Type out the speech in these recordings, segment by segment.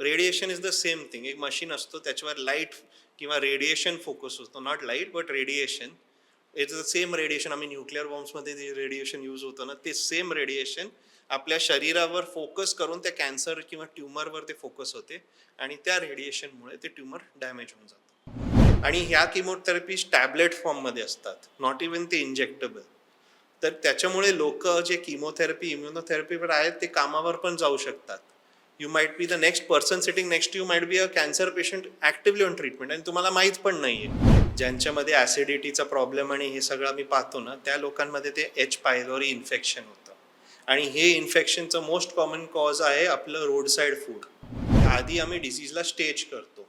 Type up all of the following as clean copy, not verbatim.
Radiation is the same thing. एक machine असतो त्याच्यावर लाईट किंवा रेडिएशन फोकस होतो, not light but radiation. It's the same radiation. आम्ही न्यूक्लिअर बॉम्ब्समध्ये जे रेडिएशन यूज होतं ना, ते सेम रेडिएशन आपल्या शरीरावर फोकस करून त्या कॅन्सर किंवा ट्युमरवर ते फोकस होते आणि त्या रेडिएशनमुळे ते ट्युमर डॅमेज होऊन जातं. आणि ह्या किमोथेरपी टॅबलेट फॉर्ममध्ये असतात, नॉट इवन ते इंजेक्टेबल. तर त्याच्यामुळे लोक जे किमोथेरपी इम्युनोथेरपीवर आहेत ते कामावर पण जाऊ शकतात. You might be the next person sitting next to you might be a cancer patient actively on treatment आणि तुम्हाला माहीत पण नाही आहे. ज्यांच्यामध्ये ॲसिडिटीचा प्रॉब्लेम आणि हे सगळं मी पाहतो ना, त्या लोकांमध्ये ते एच पायलोरी इन्फेक्शन होतं. आणि हे इन्फेक्शनचं मोस्ट कॉमन कॉज आहे आपलं रोड साईड फूड. आधी आम्ही डिसीजला स्टेज करतो.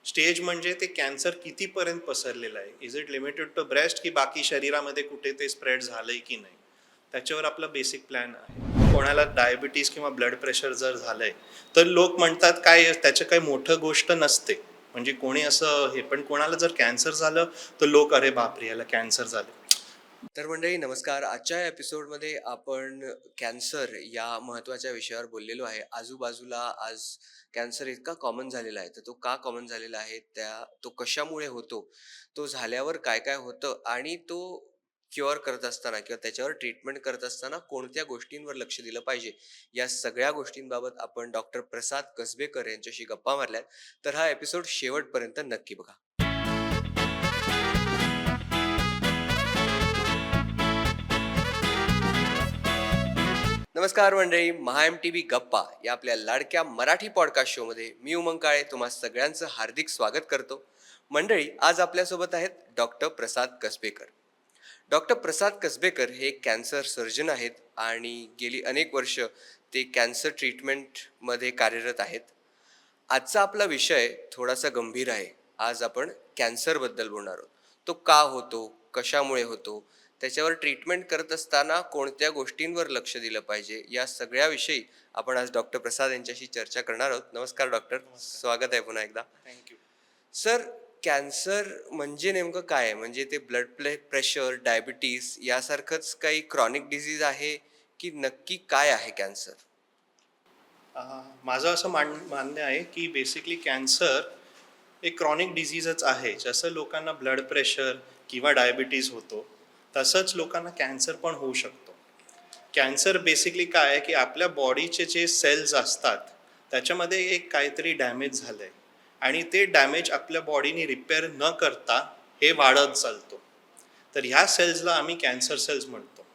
स्टेज म्हणजे ते कॅन्सर कितीपर्यंत पसरलेलं आहे, is it limited to breast की बाकी शरीरामध्ये कुठे ते स्प्रेड झालंय की नाही, त्याच्यावर आपला बेसिक प्लॅन आहे. कोणाला डायबिटीस किंवा ब्लड प्रेशर जर झालंय तर लोक म्हणतात काय त्याचं काही मोठं गोष्ट नसते, म्हणजे कोणी असं हे. पण कोणाला जर कॅन्सर झालं तर लोक अरे बापरे याला कॅन्सर झालं. तर मंडळी नमस्कार. आजच्या एपिसोडमध्ये आपण कॅन्सर या महत्त्वाच्या विषयावर बोललेलो आहे. आजूबाजूला आज कॅन्सर इतका कॉमन झालेला आहे, तर तो का कॉमन झालेला आहे, तो कशामुळे होतो, तो झाल्यावर काय काय होतं आणि तो क्युअर करत असताना किंवा त्याच्यावर ट्रीटमेंट करत असताना कोणत्या गोष्टींवर लक्ष दिलं पाहिजे, या सगळ्या गोष्टींबाबत आपण डॉक्टर प्रसाद कसबेकर यांच्याशी गप्पा मारल्यात. तर हा एपिसोड शेवटपर्यंत नक्की बघा. नमस्कार मंडळी, महा एम टी व्ही गप्पा या आपल्या लाडक्या मराठी पॉडकास्ट शोमध्ये मी उमंग काळे तुम्हा सगळ्यांचं हार्दिक स्वागत करतो. मंडळी, आज आपल्यासोबत आहेत डॉक्टर प्रसाद कसबेकर. डॉक्टर प्रसाद कसबेकर हे कॅन्सर सर्जन आहेत आणि गेली अनेक वर्ष ते कॅन्सर ट्रीटमेंटमध्ये कार्यरत आहेत. आजचा आपला विषय थोडासा गंभीर आहे. आज आपण कॅन्सरबद्दल बोलणार आहोत. तो का होतो, कशामुळे होतो, त्याच्यावर ट्रीटमेंट करत असताना कोणत्या गोष्टींवर लक्ष दिलं पाहिजे, या सगळ्याविषयी आपण आज डॉक्टर प्रसाद यांच्याशी चर्चा करणार आहोत. नमस्कार डॉक्टर, स्वागत आहे पुन्हा एकदा. थँक्यू. सर, कॅन्सर म्हणजे नेमकं काय आहे? म्हणजे ते प्रेशर, डायबिटीस यासारखंच काही क्रॉनिक डिझीज आहे की नक्की काय आहे कॅन्सर? माझं असं मान्य आहे की बेसिकली कॅन्सर एक क्रॉनिक डिझीजच आहे. जसं लोकांना ब्लड प्रेशर किंवा डायबिटीज होतो, तसंच लोकांना कॅन्सर पण होऊ शकतो. कॅन्सर बेसिकली काय आहे की आपल्या बॉडीचे जे सेल्स असतात त्याच्यामध्ये एक काहीतरी डॅमेज झालं आहे आणि ते डॅमेज आपल्या बॉडीने रिपेअर न करता हे वाढत चालतो. तर ह्या सेल्सला आम्ही कॅन्सर सेल्स म्हणतो.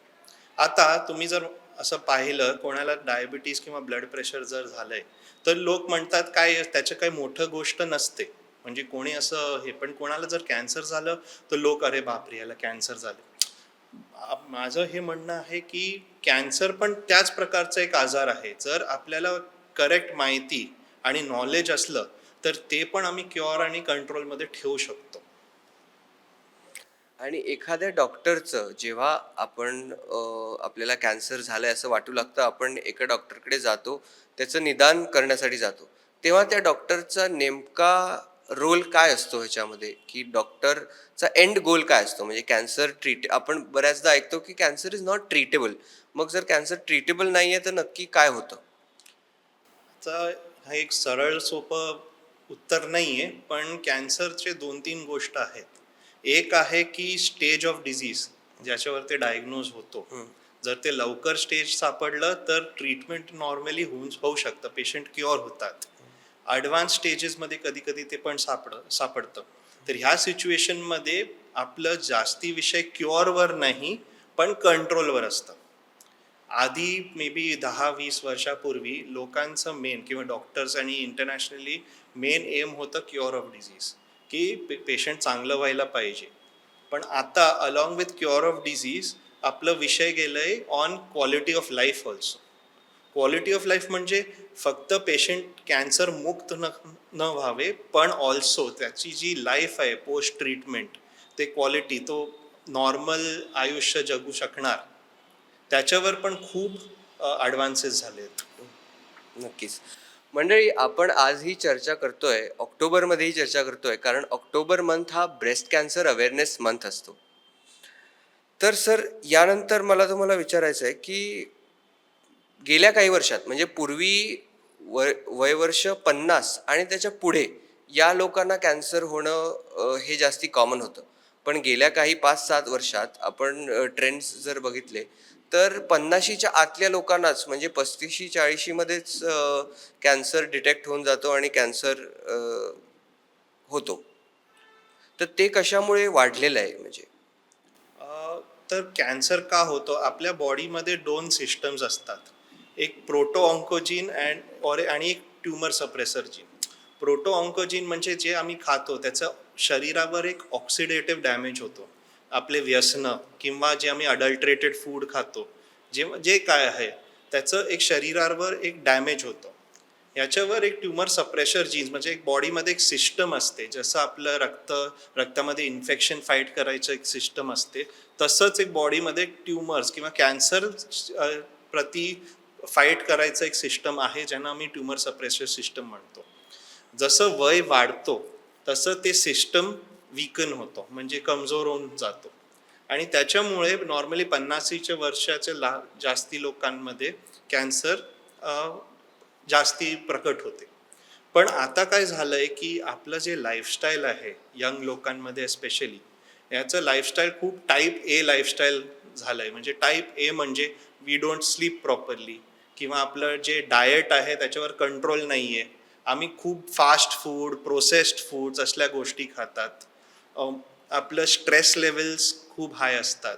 आता तुम्ही जर असं पाहिलं, कोणाला डायबिटीस किंवा ब्लड प्रेशर जर झालंय तर लोक म्हणतात काय त्याचं काही मोठं गोष्ट नसते, म्हणजे कोणी असं हे. पण कोणाला जर कॅन्सर झालं तर लोक अरे बापरे याला कॅन्सर झालं. माझं हे म्हणणं आहे की कॅन्सर पण त्याच प्रकारचा एक आजार आहे. जर आपल्याला करेक्ट माहिती आणि नॉलेज असलं तर ते पण आम्ही क्युअर आणि कंट्रोलमध्ये ठेवू शकतो. आणि एखाद्या डॉक्टरचं जेव्हा आपण आपल्याला कॅन्सर झालंय असं वाटू लागतं, आपण एका डॉक्टरकडे जातो, त्याचं निदान करण्यासाठी जातो, तेव्हा त्या डॉक्टरचा नेमका रोल काय असतो ह्याच्यामध्ये, की डॉक्टरचा एंड गोल काय असतो? म्हणजे कॅन्सर आपण बऱ्याचदा ऐकतो की कॅन्सर इज नॉट ट्रीटेबल. मग जर कॅन्सर ट्रीटेबल नाहीये तर नक्की काय होतं? तर हा एक सरळ सोपं उत्तर नाही आहे, पण कॅन्सरचे 2-3 गोष्ट आहेत. एक आहे की स्टेज ऑफ डिझीज ज्याच्यावर ते डायग्नोज होतो. हम्म. जर ते लवकर स्टेज सापडलं तर ट्रीटमेंट नॉर्मली होऊ शकतं, पेशंट क्युअर होतात. ॲडव्हान्स स्टेजेसमध्ये कधी कधी ते पण सापडतं. तर ह्या सिच्युएशनमध्ये आपलं जास्ती विषय क्युअरवर नाही पण कंट्रोलवर असतं. आधी मे बी 10-20 वर्षापूर्वी लोकांचं मेन किंवा डॉक्टर्स आणि इंटरनॅशनली मेन एम होतं क्युअर ऑफ डिझीज, की पेशंट चांगलं व्हायला पाहिजे. पण आता along with cure of disease आपलं विषय गेलंय on quality of life also. Quality of life म्हणजे फक्त पेशंट कॅन्सर मुक्त न व्हावे, पण ऑल्सो त्याची जी लाईफ आहे पोस्ट ट्रीटमेंट, ते क्वालिटी, तो नॉर्मल आयुष्य जगू शकणार, त्याच्यावर पण खूप ॲडव्हान्सेस झालेत. नक्कीच. मंडळी, आपण आज ही चर्चा करतोय, ऑक्टोबरमध्ये ही चर्चा करतोय, कारण ऑक्टोबर मंथ हा ब्रेस्ट कॅन्सर अवेअरनेस मंथ असतो. तर सर, यानंतर मला तुम्हाला विचारायचं आहे की गेल्या काही वर्षात, म्हणजे पूर्वी वयवर्ष 50 आणि त्याच्या पुढे या लोकांना कॅन्सर होणं हे जास्ती कॉमन होतं. पण गेल्या काही 5-7 वर्षात आपण ट्रेंड्स जर बघितले तर 50शीच्या आतल्या लोकांनाच म्हणजे 35-40 मध्येच कॅन्सर डिटेक्ट होऊन जातो आणि कॅन्सर होतो. तर ते कशामुळे वाढलेलं आहे म्हणजे? तर कॅन्सर का होतो? आपल्या बॉडीमध्ये 2 सिस्टम्स असतात. एक प्रोटो ऑन्कोजीन आणि एक tumour suppressor gene. Proto oncogene म्हणजे जे आम्ही खातो त्याचं शरीरावर एक ऑक्सिडेटिव्ह डॅमेज होतो. आपले व्यसनं किंवा जे आम्ही अडल्ट्रेटेड फूड खातो, जे जे काय आहे त्याचं एक शरीरावर एक डॅमेज होतं. याच्यावर एक ट्यूमर सप्रेशर जीन्स म्हणजे एक बॉडीमध्ये एक सिस्टम असते, जसं आपलं रक्तामध्ये इन्फेक्शन फाईट करायचं एक सिस्टम असते, तसंच एक बॉडीमध्ये ट्यूमर्स किंवा कॅन्सर प्रति फाईट करायचं एक सिस्टम आहे, ज्यांना आम्ही ट्यूमर सप्रेशर सिस्टम म्हणतो. जसं वय वाढतो तसं ते सिस्टम वीकन होतो, म्हणजे कमजोर होऊन जातो. आणि त्याच्यामुळे नॉर्मली 50च्या वर्षाच्या जास्ती लोकांमध्ये कॅन्सर जास्ती प्रकट होते. पण आता काय झालंय की आपलं जे लाईफस्टाईल आहे यंग लोकांमध्ये स्पेशली, याचं लाईफस्टाईल खूप टाईप ए लाईफस्टाईल झालंय. म्हणजे टाईप ए म्हणजे वी डोंट स्लीप प्रॉपरली, किंवा आपलं जे डाएट आहे त्याच्यावर कंट्रोल नाही आहे. आम्ही खूप फास्ट फूड, प्रोसेस्ड फूड्स असल्या गोष्टी खातात. आपलं स्ट्रेस लेवल्स खूप हाय असतात.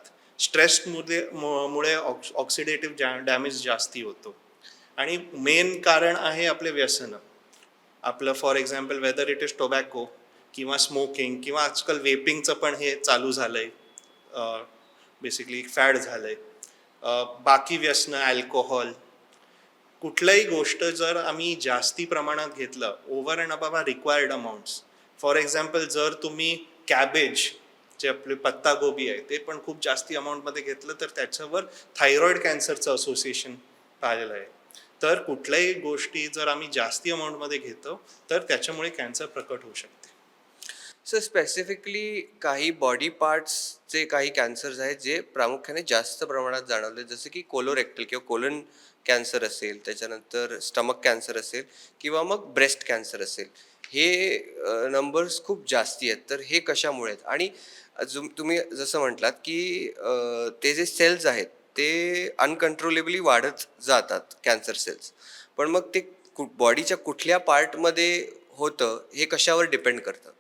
मुळे ऑक्सिडेटिव्ह डॅमेज जास्ती होतो. आणि मेन कारण आहे आपले व्यसनं. आपलं for example whether it is tobacco किंवा स्मोकिंग किंवा आजकाल वेपिंगचं पण हे चालू झालंय. बेसिकली एक फॅड झालंय. बाकी व्यसनं, अल्कोहोल, कुठल्याही गोष्ट जर आम्ही जास्ती प्रमाणात घेतलं, over and above required amounts. For example जर तुम्ही कॅबेज, जे आपले पत्तागोबी आहे, ते पण खूप जास्ती अमाऊंटमध्ये घेतलं तर त्याच्यावर थायरॉइड कॅन्सरचं असोसिएशन पाहिलेलं आहे. तर कुठल्याही गोष्टी जर आम्ही जास्ती अमाऊंटमध्ये घेतो तर त्याच्यामुळे कॅन्सर प्रकट होऊ शकते. सर स्पेसिफिकली काही बॉडी पार्ट्सचे काही कॅन्सर्स आहेत जे प्रामुख्याने जास्त प्रमाणात जाणवले, जसे की कोलोरेक्टल किंवा कोलन कॅन्सर असेल, त्याच्यानंतर स्टमक कॅन्सर असेल किंवा मग ब्रेस्ट कॅन्सर असेल. हे नंबर्स खूप जास्ती आहेत. तर हे कशामुळे आहेत? आणि अजून तुम्ही जसं म्हटलात की ते जे सेल्स आहेत ते अनकंट्रोलेबली वाढत जातात कॅन्सर सेल्स. पण मग ते बॉडीच्या कुठल्या पार्टमध्ये होतं हे कशावर डिपेंड करतं?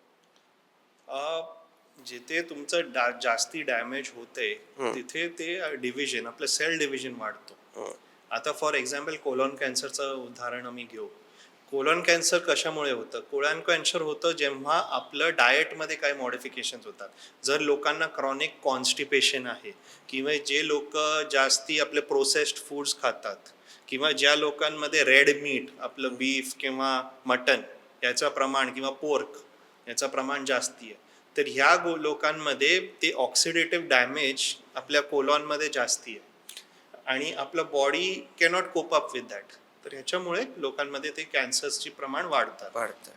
जिथे तुमचं जास्ती डॅमेज होते हं, तिथे ते डिव्हिजन, आपलं सेल डिव्हिजन वाढतो. हं, आता फॉर एक्झाम्पल कोलॉन कॅन्सरचं उदाहरण आम्ही घेऊ. कोलॉन कॅन्सर कशामुळे होतं? कोलॉन कॅन्सर होतं जेव्हा आपलं डाएटमध्ये काही मॉडिफिकेशन्स होतात. जर लोकांना क्रॉनिक कॉन्स्टिपेशन आहे, किंवा जे लोक जास्ती आपले प्रोसेस्ड फूड्स खातात, किंवा ज्या लोकांमध्ये रेड मीट, आपलं बीफ किंवा मटन याचं प्रमाण, किंवा पोर्क याचं प्रमाण जास्ती आहे, तर ह्या लोकांमध्ये ते ऑक्सिडेटिव्ह डॅमेज आपल्या कोलॉनमध्ये जास्ती आहे आणि आपलं body cannot cope up with that. तर ह्याच्यामुळे लोकांमध्ये ते कॅन्सरची प्रमाण वाढतात. वाढतं.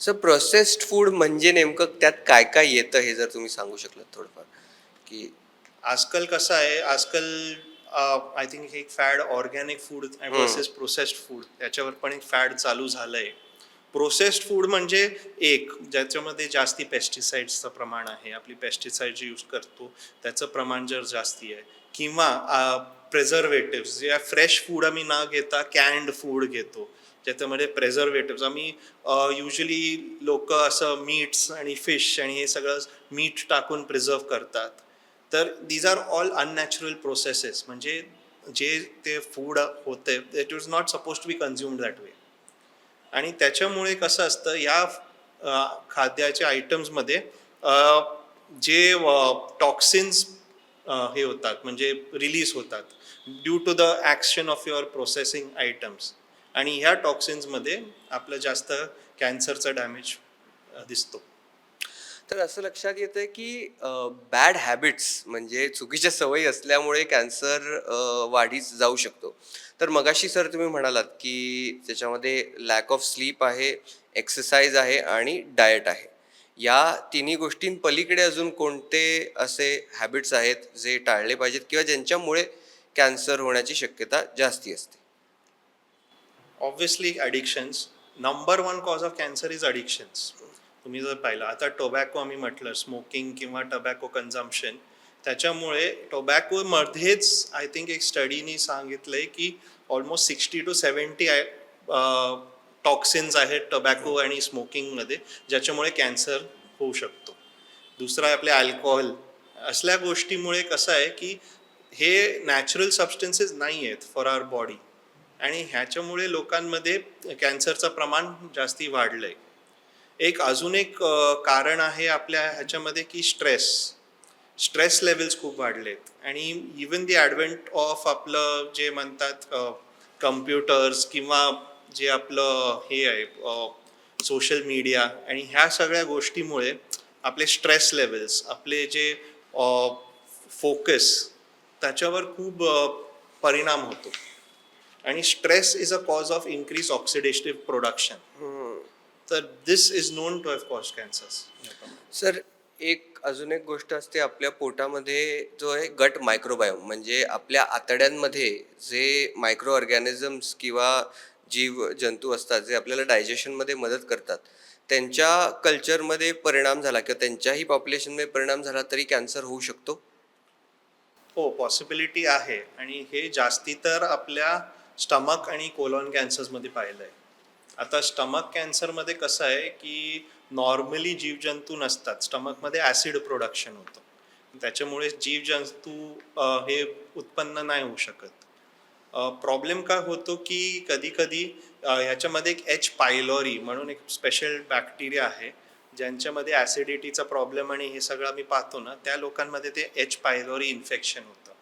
सर प्रोसेस्ड फूड म्हणजे नेमकं त्यात काय काय येतं हे जर तुम्ही सांगू शकलात थोडंफार की? आजकाल कसं आहे, आजकाल आय थिंक हे एक fad organic food versus processed food, याच्यावर पण एक फॅड चालू झालंय. प्रोसेस्ड फूड म्हणजे एक ज्याच्यामध्ये जास्ती पेस्टिसाइड्सचं प्रमाण आहे, आपली पेस्टिसाइड जे यूज करतो त्याचं प्रमाण जर जास्ती आहे, किंवा प्रेझर्वेटिव्स, जे फ्रेश फूड आम्ही न घेता कॅन्ड फूड घेतो, ज्याच्यामध्ये प्रेझर्वेटिव्स आम्ही युजली लोक असं मीट्स आणि फिश आणि हे सगळं मीठ टाकून प्रिझर्व करतात. तर these are all unnatural processes. म्हणजे जे ते फूड होते it is not suppose to be consumed that way. आणि त्याच्यामुळे कसं असतं, या खाद्याच्या आयटम्समध्ये जे टॉक्सिन्स हे होतात, म्हणजे रिलीज होतात due to the action of your processing items. आणि ह्या टॉक्सिन्समध्ये आपलं जास्त कॅन्सरचा डॅमेज दिसतो. तर असं लक्षात येतं की बॅड हॅबिट्स म्हणजे चुकीच्या सवयी असल्यामुळे कॅन्सर वाढीस जाऊ शकतो. तर मगाशी सर तुम्ही म्हणालात की त्याच्यामध्ये लॅक ऑफ स्लीप आहे, एक्सरसाइज आहे आणि डाएट आहे. या तिन्ही गोष्टींपलीकडे अजून कोणते असे हॅबिट्स आहेत जे टाळले पाहिजेत किंवा ज्यांच्यामुळे कॅन्सर होण्याची शक्यता जास्ती असते? Obviously addictions. Number one cause of cancer is addictions. तुम्ही जर पाहिलं आता टोबॅको आम्ही म्हटलं स्मोकिंग किंवा टोबॅको कन्झम्पशन, त्याच्यामुळे टोबॅकोमध्येच आय थिंक एक स्टडीनी सांगितलंय की ऑलमोस्ट 60 to 70 टॉक्सिन्स आहेत टोबॅको आणि स्मोकिंगमध्ये, ज्याच्यामुळे कॅन्सर होऊ शकतो. दुसरं आहे आपले अल्कोहोल. असल्या गोष्टीमुळे कसं आहे की हे नॅचरल सबस्टन्सेस नाही आहेत फॉर आवर बॉडी, आणि ह्याच्यामुळे लोकांमध्ये कॅन्सरचं प्रमाण जास्ती वाढलं आहे. एक अजून एक कारण आहे आपल्या ह्याच्यामध्ये की स्ट्रेस लेवल्स खूप वाढलेत, आणि इवन दी ॲडव्हेंट ऑफ आपलं जे म्हणतात कम्प्युटर्स किंवा जे आपलं हे आहे सोशल मीडिया, आणि ह्या सगळ्या गोष्टीमुळे आपले स्ट्रेस लेवल्स, आपले जे फोकस, त्याच्यावर खूप परिणाम होतो. आणि stress is a cause of increase oxidative production. तर this is known to have cause cancers. Sir, अजून एक गोष्ट असते आपल्या पोटामध्ये जो आहे गट मायक्रोबायोम, म्हणजे आपल्या आतड्यांमध्ये जे मायक्रो ऑर्गॅनिझम्स किंवा जीव जंतू असतात जे आपल्याला डायजेशनमध्ये मदत करतात, त्यांच्या कल्चरमध्ये परिणाम झाला किंवा त्यांच्याही पॉप्युलेशनमध्ये परिणाम झाला तरी कॅन्सर होऊ शकतो. हो, पॉसिबिलिटी आहे, आणि हे जास्ती तर आपल्या स्टमक आणि कोलॉन कॅन्सर्समध्ये पाहिलं आहे. आता स्टमक कॅन्सरमध्ये कसं आहे की नॉर्मली जीवजंतू नसतात, स्टमकमध्ये ॲसिड प्रोडक्शन होतं, त्याच्यामुळे जीवजंतू हे उत्पन्न नाही होऊ शकत. प्रॉब्लेम काय होतो की कधी कधी ह्याच्यामध्ये एक एच पायलोरी म्हणून एक स्पेशल बॅक्टेरिया आहे, ज्यांच्यामध्ये ॲसिडिटीचा प्रॉब्लेम आणि हे सगळं आम्ही पाहतो ना, त्या लोकांमध्ये ते एच पायलोरी इन्फेक्शन होतं.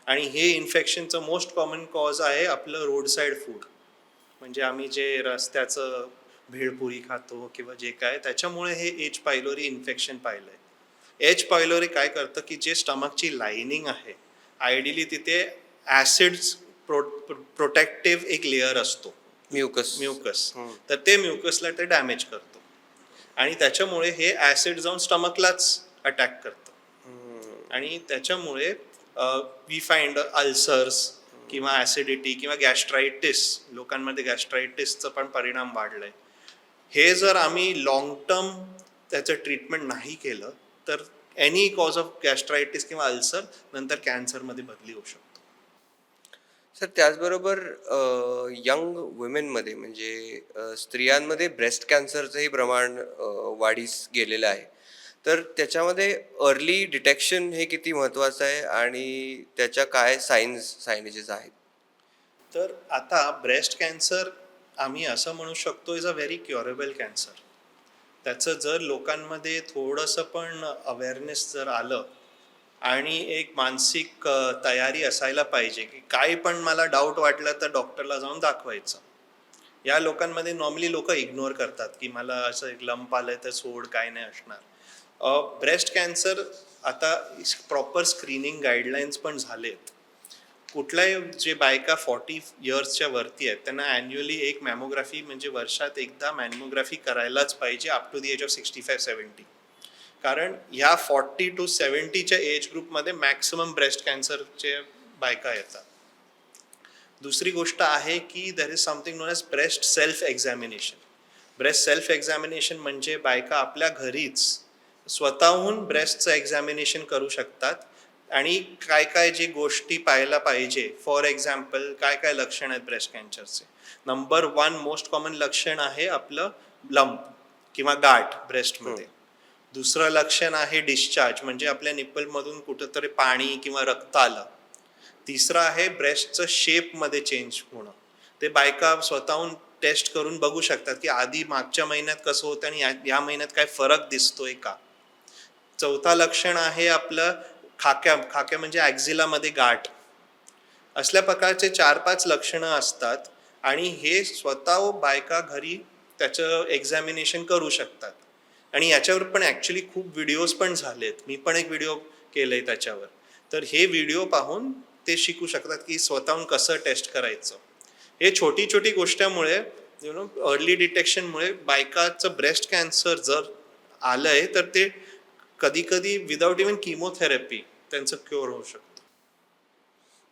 आणि हे इन्फेक्शनचं मोस्ट कॉमन कॉज आहे आपलं रोड साईड फूड, म्हणजे आम्ही जे रस्त्याचं भेळपुरी खातो किंवा जे काय, त्याच्यामुळे हे एच पायलोरी इन्फेक्शन पाहिलं आहे. एच पायलोरी काय करतं की जे स्टमकची लायनिंग आहे, आयडियली तिथे ॲसिड्स प्रोटेक्टिव्ह एक लेअर असतो, म्युकस. तर ते म्युकसला ते डॅमेज करतो, आणि त्याच्यामुळे हे ॲसिड जाऊन स्टमकलाच अटॅक करतं, आणि त्याच्यामुळे वी फाइंड अल्सर्स किंवा ॲसिडिटी किंवा गॅस्ट्रायटिस, लोकांमध्ये गॅस्ट्रायटिसचा पण परिणाम वाढलाय. हे जर आम्ही लॉंग टर्म त्याचं ट्रीटमेंट नाही केलं तर एनी कॉज ऑफ गॅस्ट्रायटिस किंवा अल्सर नंतर कॅन्सरमध्ये बदली होऊ शकतो. सर, त्याचबरोबर यंग वुमेनमध्ये म्हणजे स्त्रियांमध्ये ब्रेस्ट कॅन्सरचंही प्रमाण वाढीस गेलेलं आहे. तर त्याच्यामध्ये अर्ली डिटेक्शन हे किती महत्त्वाचं आहे आणि त्याच्या काय सायनेजेस आहेत? तर आता ब्रेस्ट कॅन्सर आम्ही असं म्हणू शकतो is a very curable cancer. त्याचं जर लोकांमध्ये थोडंसं पण अवेअरनेस जर आलं, आणि एक मानसिक तयारी असायला पाहिजे की काही पण मला डाऊट वाटलं तर डॉक्टरला जाऊन दाखवायचं. या लोकांमध्ये नॉर्मली लोक इग्नोर करतात की मला असं एक लंप आलंय तर सोड, काय नाही असणार. ब्रेस्ट कॅन्सर आता प्रॉपर स्क्रीनिंग गाईडलाईन्स पण झालेत. कुठल्याही जे बायका 40 इयर्सच्या वरती आहेत त्यांना ॲन्युअली एक मॅमोग्राफी, म्हणजे वर्षात एकदा मॅमोग्राफी करायलाच पाहिजे up to the age of 65-70. कारण ह्या 40 to 70च्या एज ग्रुपमध्ये मॅक्सिमम ब्रेस्ट कॅन्सरचे बायका येतात. दुसरी गोष्ट आहे की there is something known as breast self examination. Breast self examination म्हणजे बायका आपल्या घरीच स्वतःहून ब्रेस्टचं एक्झामिनेशन करू शकतात, आणि काय काय जे गोष्टी पाहायला पाहिजे. फॉर एक्झाम्पल, काय काय लक्षण आहेत ब्रेस्ट कॅन्सरचे. नंबर वन मोस्ट कॉमन लक्षण आहे आपलं लंप किंवा गाठ ब्रेस्टमध्ये. दुसरं लक्षण आहे डिस्चार्ज, म्हणजे आपल्या निप्पलमधून कुठंतरी पाणी किंवा रक्त आलं. तिसरं आहे ब्रेस्टचं शेपमध्ये चेंज होणं. ते बायका स्वतःहून टेस्ट करून बघू शकतात की आधी मागच्या महिन्यात कसं होतं आणि या महिन्यात काय फरक दिसतोय का. चौथा लक्षण आहे आपलं खाक्या म्हणजे ॲक्झिलामध्ये गाठ. असल्या प्रकारचे 4-5 लक्षणं असतात, आणि हे स्वतः बायका घरी त्याचं एक्झामिनेशन करू शकतात. आणि याच्यावर पण ॲक्च्युली खूप व्हिडिओज पण झालेत, मी पण एक व्हिडिओ केलंय त्याच्यावर. तर हे व्हिडिओ पाहून ते शिकू शकतात की स्वतःहून कसं टेस्ट करायचं. हे छोटी छोटी गोष्टीमुळे अर्ली डिटेक्शनमुळे बायकाचं ब्रेस्ट कॅन्सर जर आलंय तर ते कधी कधी विदाऊट इवन किमोथेरपी त्यांचं क्युअर होऊ शकतं.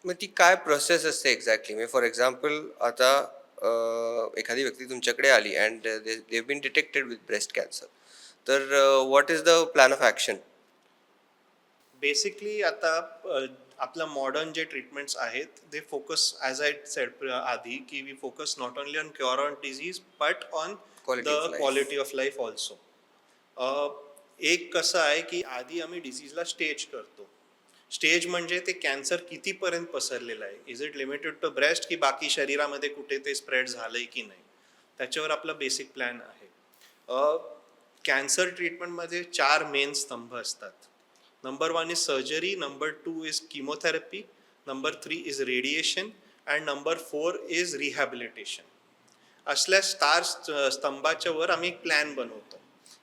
मग ती काय प्रोसेस असते एक्झॅक्टली? म्हणजे फॉर एक्झाम्पल आता एखादी व्यक्ती तुमच्याकडे आली and they been detected with breast cancer, तर what is the plan of action? Basically आता आपलं मॉडर्न जे ट्रीटमेंट्स आहेत ते फोकस ॲज आय सेड आधी की we focus not only on cure on disease but on Quality the of life. Quality of life also. एक कसं आहे की आधी आम्ही डिझीजला स्टेज करतो. स्टेज म्हणजे ते कॅन्सर कितीपर्यंत पसरलेलं आहे, is it limited to breast की बाकी शरीरामध्ये कुठे ते स्प्रेड झालंय की नाही, त्याच्यावर आपला बेसिक प्लॅन आहे. कॅन्सर ट्रीटमेंटमध्ये 4 मेन स्तंभ असतात. Number 1 is surgery, number 2 is chemotherapy, number 3 is radiation and number 4 is rehabilitation. असल्या स्तंभाच्या वर आम्ही एक प्लॅन बनवतो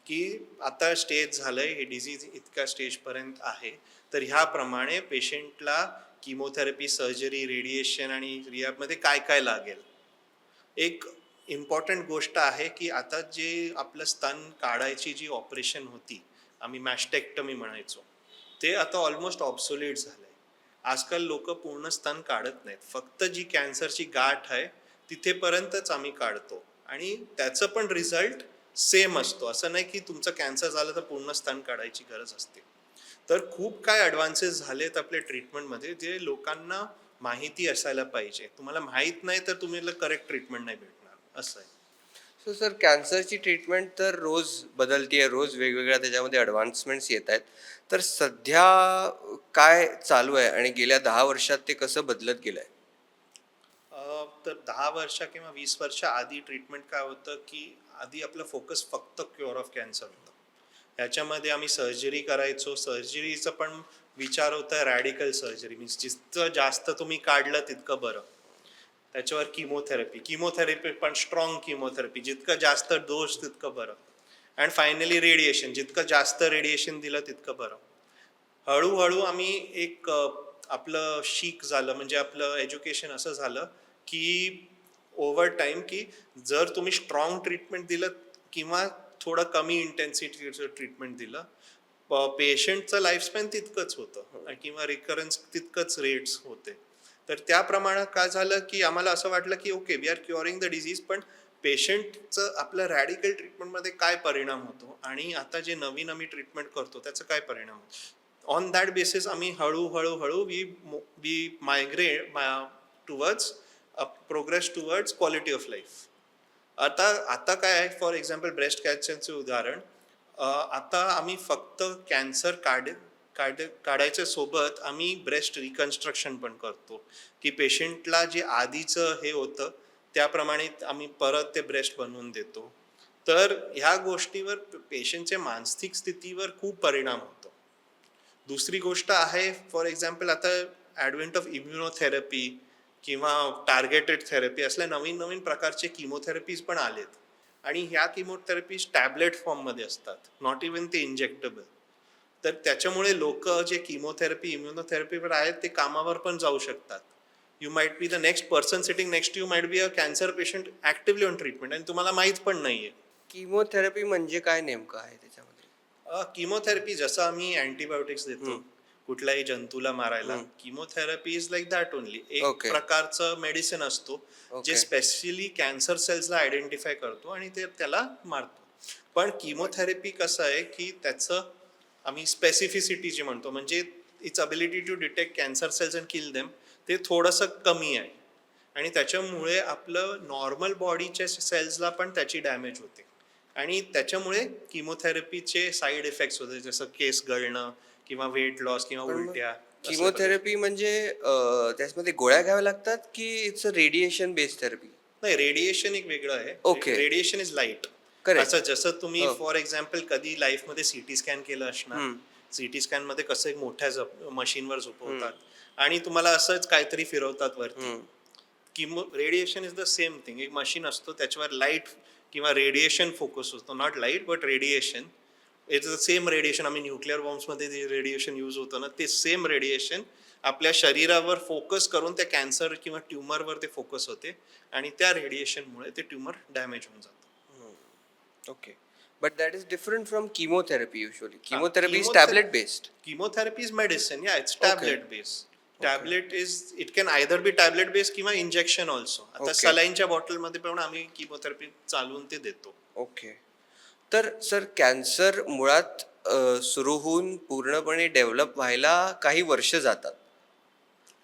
की आता स्टेज झालंय, हे डिझीज इतक्या स्टेजपर्यंत आहे, तर ह्याप्रमाणे पेशंटला किमोथेरपी, सर्जरी, रेडिएशन आणि रिहॅबमध्ये काय काय लागेल. एक इम्पॉर्टंट गोष्ट आहे की आता जे आपलं स्तन काढायची जी ऑपरेशन होती, आम्ही मॅस्टेक्टमी म्हणायचो, ते आता ऑलमोस्ट ऑब्सोलेट झालंय. आजकाल लोक पूर्ण स्तन काढत नाहीत, फक्त जी कॅन्सरची गाठ आहे तिथेपर्यंतच आम्ही काढतो आणि त्याचं पण रिझल्ट सेम असतो. असं नाही की तुमचं कॅन्सर झालं तर पूर्ण स्तन काढायची गरज असते. तर खूप काय ॲडव्हान्सेस झालेत आपल्या ट्रीटमेंटमध्ये जे लोकांना माहिती असायला पाहिजे. तुम्हाला माहीत नाही तर तुम्हाला करेक्ट ट्रीटमेंट नाही भेटणार, असं आहे. सो सर, कॅन्सरची ट्रीटमेंट तर रोज बदलतीये, रोज वेगवेगळ्या त्याच्यामध्ये ॲडव्हान्समेंट्स येत आहेत. तर सध्या काय चालू आहे आणि गेल्या 10 वर्षात ते कसं बदलत गेलंय? तर 10 वर्ष किंवा 20 वर्ष आधी ट्रीटमेंट काय होतं की आधी आपलं फोकस फक्त क्युअर ऑफ कॅन्सर होतं. ह्याच्यामध्ये आम्ही सर्जरी करायचो. सर्जरीचा पण विचार होता रॅडिकल सर्जरी, मीन्स जितकं जास्त तुम्ही काढलं तितकं बरं. त्याच्यावर किमोथेरपी पण स्ट्रॉंग किमोथेरपी, जितकं जास्त डोस तितकं बरं. अँड फायनली रेडिएशन, जितकं जास्त रेडिएशन दिलं तितकं बरं. हळूहळू आम्ही एक आपलं शीक झालं, म्हणजे आपलं एज्युकेशन असं झालं की ओव्हर टाईम की जर तुम्ही स्ट्रॉंग ट्रीटमेंट दिलं किंवा थोडं कमी इंटेन्सिटीचं ट्रीटमेंट दिलं, पेशंटचं लाईफस्पॅन तितकंच होतं किंवा रिकरन्स तितकंच रेट्स होते. तर त्या प्रमाणात काय झालं की आम्हाला असं वाटलं की okay, we are curing the disease, पण पेशंटचं आपलं रॅडिकल ट्रीटमेंटमध्ये काय परिणाम होतो आणि आता जे नवीन आम्ही ट्रीटमेंट करतो त्याचा काय परिणाम होतो. ऑन दॅट बेसिस आम्ही हळूहळू we migrate towards progress towards quality of life. आता आता काय आहे, फॉर एक्झाम्पल ब्रेस्ट कॅन्सरचे उदाहरण. आता आम्ही फक्त कॅन्सर काढायच्या सोबत आम्ही ब्रेस्ट रिकन्स्ट्रक्शन पण करतो की पेशंटला जे आधीचं हे होतं त्याप्रमाणे आम्ही परत ते ब्रेस्ट बनवून देतो. तर ह्या गोष्टीवर पेशंटच्या मानसिक स्थितीवर खूप परिणाम होतो. दुसरी गोष्ट आहे, फॉर एक्झाम्पल आता ॲडव्हेंट ऑफ इम्युनोथेरपी किंवा टार्गेटेड थेरपी असल्या नवीन नवीन प्रकारचे किमोथेरपीज पण आलेत आणि ह्या किमोथेरपीज टॅबलेट फॉर्ममध्ये असतात, नॉट इवन ते इंजेक्टेबल. तर त्याच्यामुळे लोक जे किमोथेरपी इम्युनोथेरपीवर आहेत ते कामावर पण जाऊ शकतात. You might be the next person sitting next you might be a cancer patient actively on treatment आणि तुम्हाला माहीत पण नाहीये. किमोथेरपी म्हणजे काय नेमकं आहे त्याच्यामध्ये? किमोथेरपी जसं आम्ही अँटीबायोटिक्स देतो हम्म. कुठल्याही जंतूला मारायला, हम्म. Chemotherapy is like that only. एक ओके. प्रकारचं मेडिसिन असतो जे ओके. स्पेशली कॅन्सर सेल्सला आयडेंटिफाय करतो आणि ते त्याला मारतो. पण किमोथेरपी कसं आहे की त्याचं आम्ही स्पेसिफिसिटी जी म्हणतो, म्हणजे its ability to detect cancer cells and kill them, ते थोडंसं कमी आहे आणि त्याच्यामुळे आपलं नॉर्मल बॉडीच्या सेल्सला पण त्याची डॅमेज होते आणि त्याच्यामुळे किमोथेरपीचे साईड इफेक्ट्स होते, जसं केस गळणं किंवा वेट लॉस किंवा पण मग उलट्या. किमोथेरपी म्हणजे त्याच्यामध्ये गोळ्या घ्याव्या लागतात की it's a radiation based therapy? नाही, रेडिएशन एक वेगळं आहे. Okay. Radiation is light. Correct. असं जसं तुम्ही हो. फॉर एक्झाम्पल कधी लाईफमध्ये सिटी स्कॅन केलं असणार. हम्म. सिटी स्कॅनमध्ये कसं एक मोठ्या मशीनवर झोपवतात हम्म. आणि तुम्हाला असंच काहीतरी फिरवतात वरती. हम्म. Radiation is the same thing. एक मशीन असतो त्याच्यावर लाईट किंवा रेडिएशन फोकस होतो, not light but radiation. It's the same radiation. आम्ही न्यूक्लिअर बॉम्ब्समध्ये जे रेडिएशन यूज होतं ना, ते सेम रेडिएशन आपल्या शरीरावर फोकस करून त्या कॅन्सर किंवा ट्युमरवर ते फोकस होते आणि त्या रेडिएशनमुळे ते ट्युमर डॅमेज होऊन जातं. Okay. But that is different from chemotherapy. Usually हा, chemotherapy is chemothe- tablet based. Chemotherapy is medicine, yeah, it's tablet based. Tablet it can either be tablet base किंवा इंजेक्शन ऑल्सो. आता Okay. सलाईनच्या बॉटलमध्ये पण आम्ही chemotherapy चालवून ते देतो. ओके. तर सर कॅन्सर मुळात सुरू होऊन पूर्णपणे डेव्हलप व्हायला काही वर्ष जातात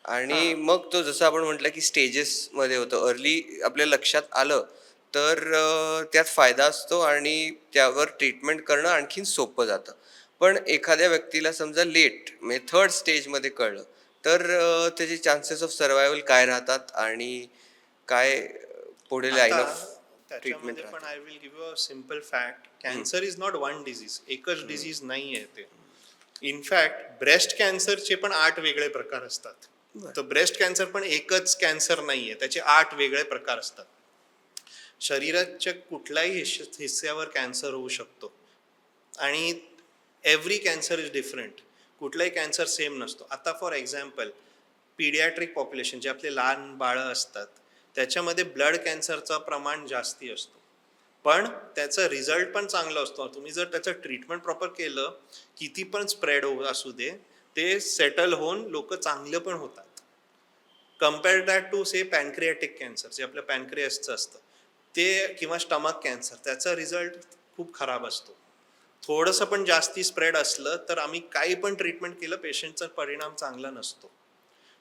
आणि मग तो जसं आपण म्हटलं की स्टेजेसमध्ये होतं अर्ली आपल्या लक्षात आलं तर त्यात फायदा असतो आणि त्यावर ट्रीटमेंट करणं आणखीन सोपं जातं. पण एखाद्या व्यक्तीला समजा लेट म्हणजे थर्ड स्टेजमध्ये कळलं तर त्याचे चान्सेस ऑफ सर्वायवल काय राहतात आणि काय पुढे लाईन आता ऑफ ट्रीटमेंट त्याच्यामध्ये पण राहते? I will give a simple fact. Cancer is not one disease. एकच डिझीज नाही आहे ते. इनफॅक्ट ब्रेस्ट कॅन्सरचे पण 8 वेगळे प्रकार असतात. बरं. तर ब्रेस्ट कॅन्सर पण एकच कॅन्सर नाहीये, त्याचे 8 वेगळे प्रकार असतात. शरीराच्या कुठल्याही हिस्स्यावर कॅन्सर होऊ शकतो आणि एव्हरी कॅन्सर इज डिफरंट. कुठलाही कॅन्सर सेम नसतो. आता फॉर एक्झाम्पल पीडियाट्रिक पॉप्युलेशन जे आपले लहान बाळं असतात त्याच्यामध्ये ब्लड कॅन्सरचं प्रमाण जास्ती असतो, पण त्याचा रिझल्ट पण चांगला असतो. तुम्ही जर त्याचं ट्रीटमेंट प्रॉपर केलं, किती पण स्प्रेड असू दे, ते सेटल होऊन लोक चांगलं पण होतात. Compare that to say pancreatic cancer जे आपलं पॅनक्रियासचं असतं ते, किंवा स्टमक कॅन्सर, त्याचा रिझल्ट खूप खराब असतो. थोडंसं पण जास्ती स्प्रेड असलं तर आम्ही काही पण ट्रीटमेंट केलं पेशंटचा परिणाम चांगला नसतो.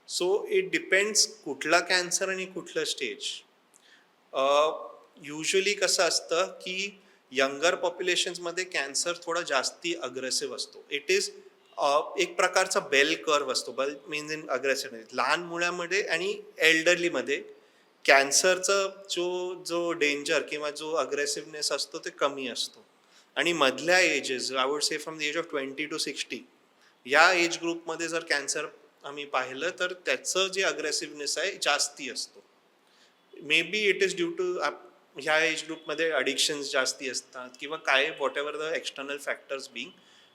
सो इट डिपेंड्स कुठला कॅन्सर आणि कुठलं स्टेज. युजली कसं असतं की यंगर पॉप्युलेशन्समध्ये कॅन्सर थोडा जास्ती अग्रेसिव्ह असतो. इट इज एक प्रकारचा बेल कर्व असतो. Bell means in aggressiveness. लहान मुलामध्ये आणि एल्डरलीमध्ये कॅन्सरचा जो डेंजर किंवा जो अग्रेसिव्हनेस असतो ते कमी असतो. आणि मधल्या ages, I would say from the age of 20 to 60, या एज ग्रुपमध्ये जर कॅन्सर आम्ही पाहिलं तर त्याचं जे अग्रेसिव्हनेस आहे जास्ती असतो. Maybe it is due to ह्या एज ग्रुपमध्ये अडिक्शन्स जास्ती असतात किंवा काय whatever the external factors being,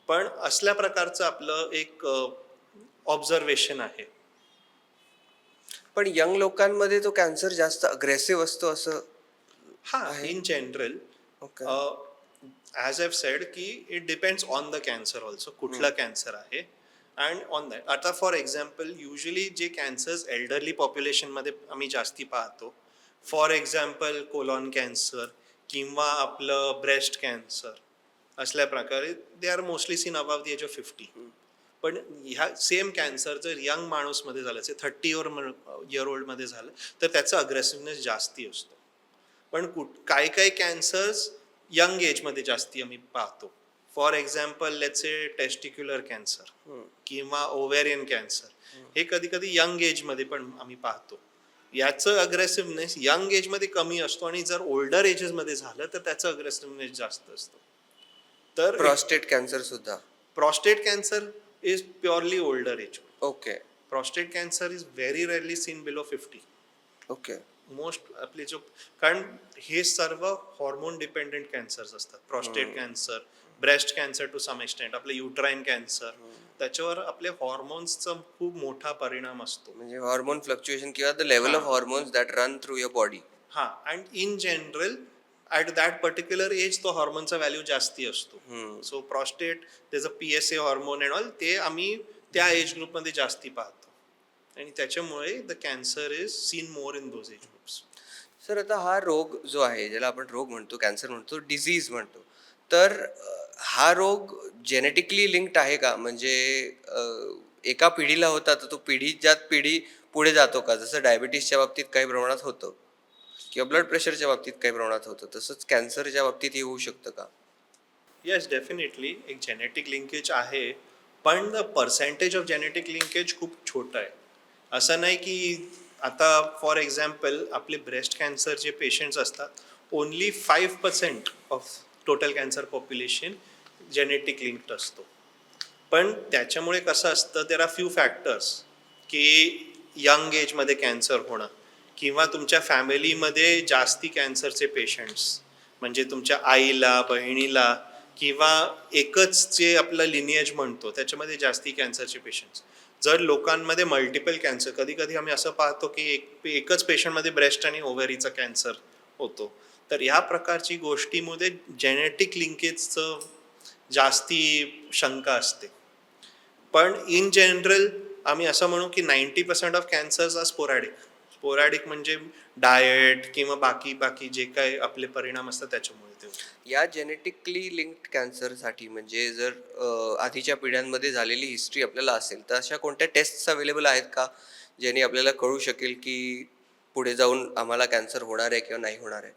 पण असल्या प्रकारचं आपलं एक ऑब्झर्वेशन आहे. पण यंग लोकांमध्ये तो कॅन्सर जास्त अग्रेसिव्ह असतो असं हा, आहे? In general okay. As I said की it depends on the cancer also, कुठला कॅन्सर आहे अँड ऑन दॅट. आता फॉर एक्झाम्पल युजली जे कॅन्सर्स एल्डरली पॉप्युलेशनमध्ये आम्ही जास्ती पाहतो, फॉर एक्झाम्पल कोलॉन कॅन्सर किंवा आपलं ब्रेस्ट कॅन्सर, असल्या प्रकारे they are mostly seen above the age of 50. पण ह्या सेम कॅन्सर जर यंग माणूसमध्ये झालं, 30 इयर ओल्डमध्ये झालं, तर त्याचा अग्रेसिव्हनेस जास्ती असतो. पण काही काही कॅन्सर्स यंग एजमध्ये जास्ती आम्ही पाहतो. For example let's say testicular cancer किंवा ओव्हेरियन कॅन्सर, हे कधी कधी यंग एजमध्ये पण आम्ही पाहतो. याचं अग्रेसिव्हनेस यंग एजमध्ये कमी असतो आणि जर ओल्डर एजेसमध्ये झालं तर त्याचं अग्रेसिव्हनेस जास्त असतं. तर प्रॉस्टेट कॅन्सर सुद्धा? prostate cancer is purely older age. Okay. Prostate cancer is very rarely seen below 50. Okay. Most आपले जो, कारण हे सर्व हॉर्मोन डिपेंडेंट कॅन्सर्स असतात. Prostate cancer, breast cancer to some extent, आपले युट्राईन कॅन्सर, त्याच्यावर आपले हॉर्मोन्सचा खूप मोठा परिणाम असतो. म्हणजे हॉर्मोन फ्लक्च्युएशन किंवा the level of hormones that run through your body. हा, and in general at that particular age तो हॉर्मोनचा व्हॅल्यू जास्ती असतो. सो प्रॉस्टेट, त्याचं PSA हॉर्मोन अँड ऑल, ते आम्ही त्या एज ग्रुपमध्ये जास्ती पाहतो आणि त्याच्यामुळे the cancer is seen more in those age groups. Sir आता हा रोग जो आहे ज्याला आपण रोग म्हणतो, कॅन्सर म्हणतो, डिझीज म्हणतो, तर हा रोग जेनेटिकली लिंक्ड आहे का? म्हणजे एका पिढीला होता तर तो पिढीच्यात पिढी पुढे जातो का? जसं डायबिटीसच्या बाबतीत काही प्रमाणात होतं किंवा ब्लड प्रेशरच्या बाबतीत काही प्रमाणात होतं, तसंच कॅन्सरच्या बाबतीत होऊ शकतं का? येस, डेफिनेटली एक जेनेटिक लिंकेज आहे, पण the percentage of genetic linkage खूप छोटं आहे. असं नाही की आता फॉर एक्झाम्पल आपले ब्रेस्ट कॅन्सरचे पेशंट्स असतात, only 5% of total cancer population genetic linked असतो. पण त्याच्यामुळे कसं असतं, देर आर फ्यू फॅक्टर्स की यंग एजमध्ये कॅन्सर होणं किंवा तुमच्या फॅमिलीमध्ये जास्ती कॅन्सरचे पेशंट्स, म्हणजे तुमच्या आईला, बहिणीला किंवा एकच जे आपलं लिनिएज म्हणतो त्याच्यामध्ये जास्ती कॅन्सरचे पेशंट्स. जर लोकांमध्ये मल्टिपल कॅन्सर, कधी कधी आम्ही असं पाहतो की एकच पेशंटमध्ये ब्रेस्ट आणि ओव्हरीचा कॅन्सर होतो, तर ह्या प्रकारची गोष्टीमध्ये जेनेटिक लिंकेजचं जास्ती शंका असते. पण इन जनरल आम्ही असं म्हणू की 90% ऑफ कॅन्सर्स आर स्पोरॅडिक म्हणजे डाएट किंवा बाकी बाकी जे काय आपले परिणाम असतात त्याच्यामुळे ते होतं. या जेनेटिकली लिंक्ड कॅन्सरसाठी म्हणजे जर आधीच्या पिढ्यांमध्ये झालेली हिस्ट्री आपल्याला असेल तर अशा कोणत्या टेस्ट्स अवेलेबल आहेत का ज्याने आपल्याला कळू शकेल की पुढे जाऊन आम्हाला कॅन्सर होणार आहे किंवा नाही होणार आहे?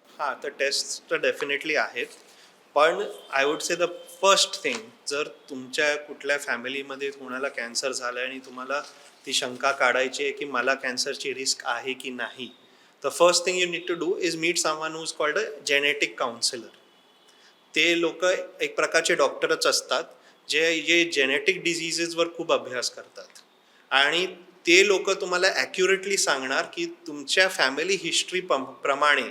हां, तर टेस्ट तर डेफिनेटली आहेत. पण I would say the first thing, जर तुमच्या कुठल्या फॅमिलीमध्ये कोणाला कॅन्सर झालं आणि तुम्हाला ती शंका काढायची आहे की मला कॅन्सरची रिस्क आहे की नाही, तर first thing you need to do is meet someone who is called a genetic counsellor. ते लोक एक प्रकारचे डॉक्टरच असतात जे जेनेटिक डिझिजेसवर खूप अभ्यास करतात आणि ते लोक तुम्हाला ॲक्युरेटली सांगणार की तुमच्या फॅमिली हिस्ट्री प्रमाणे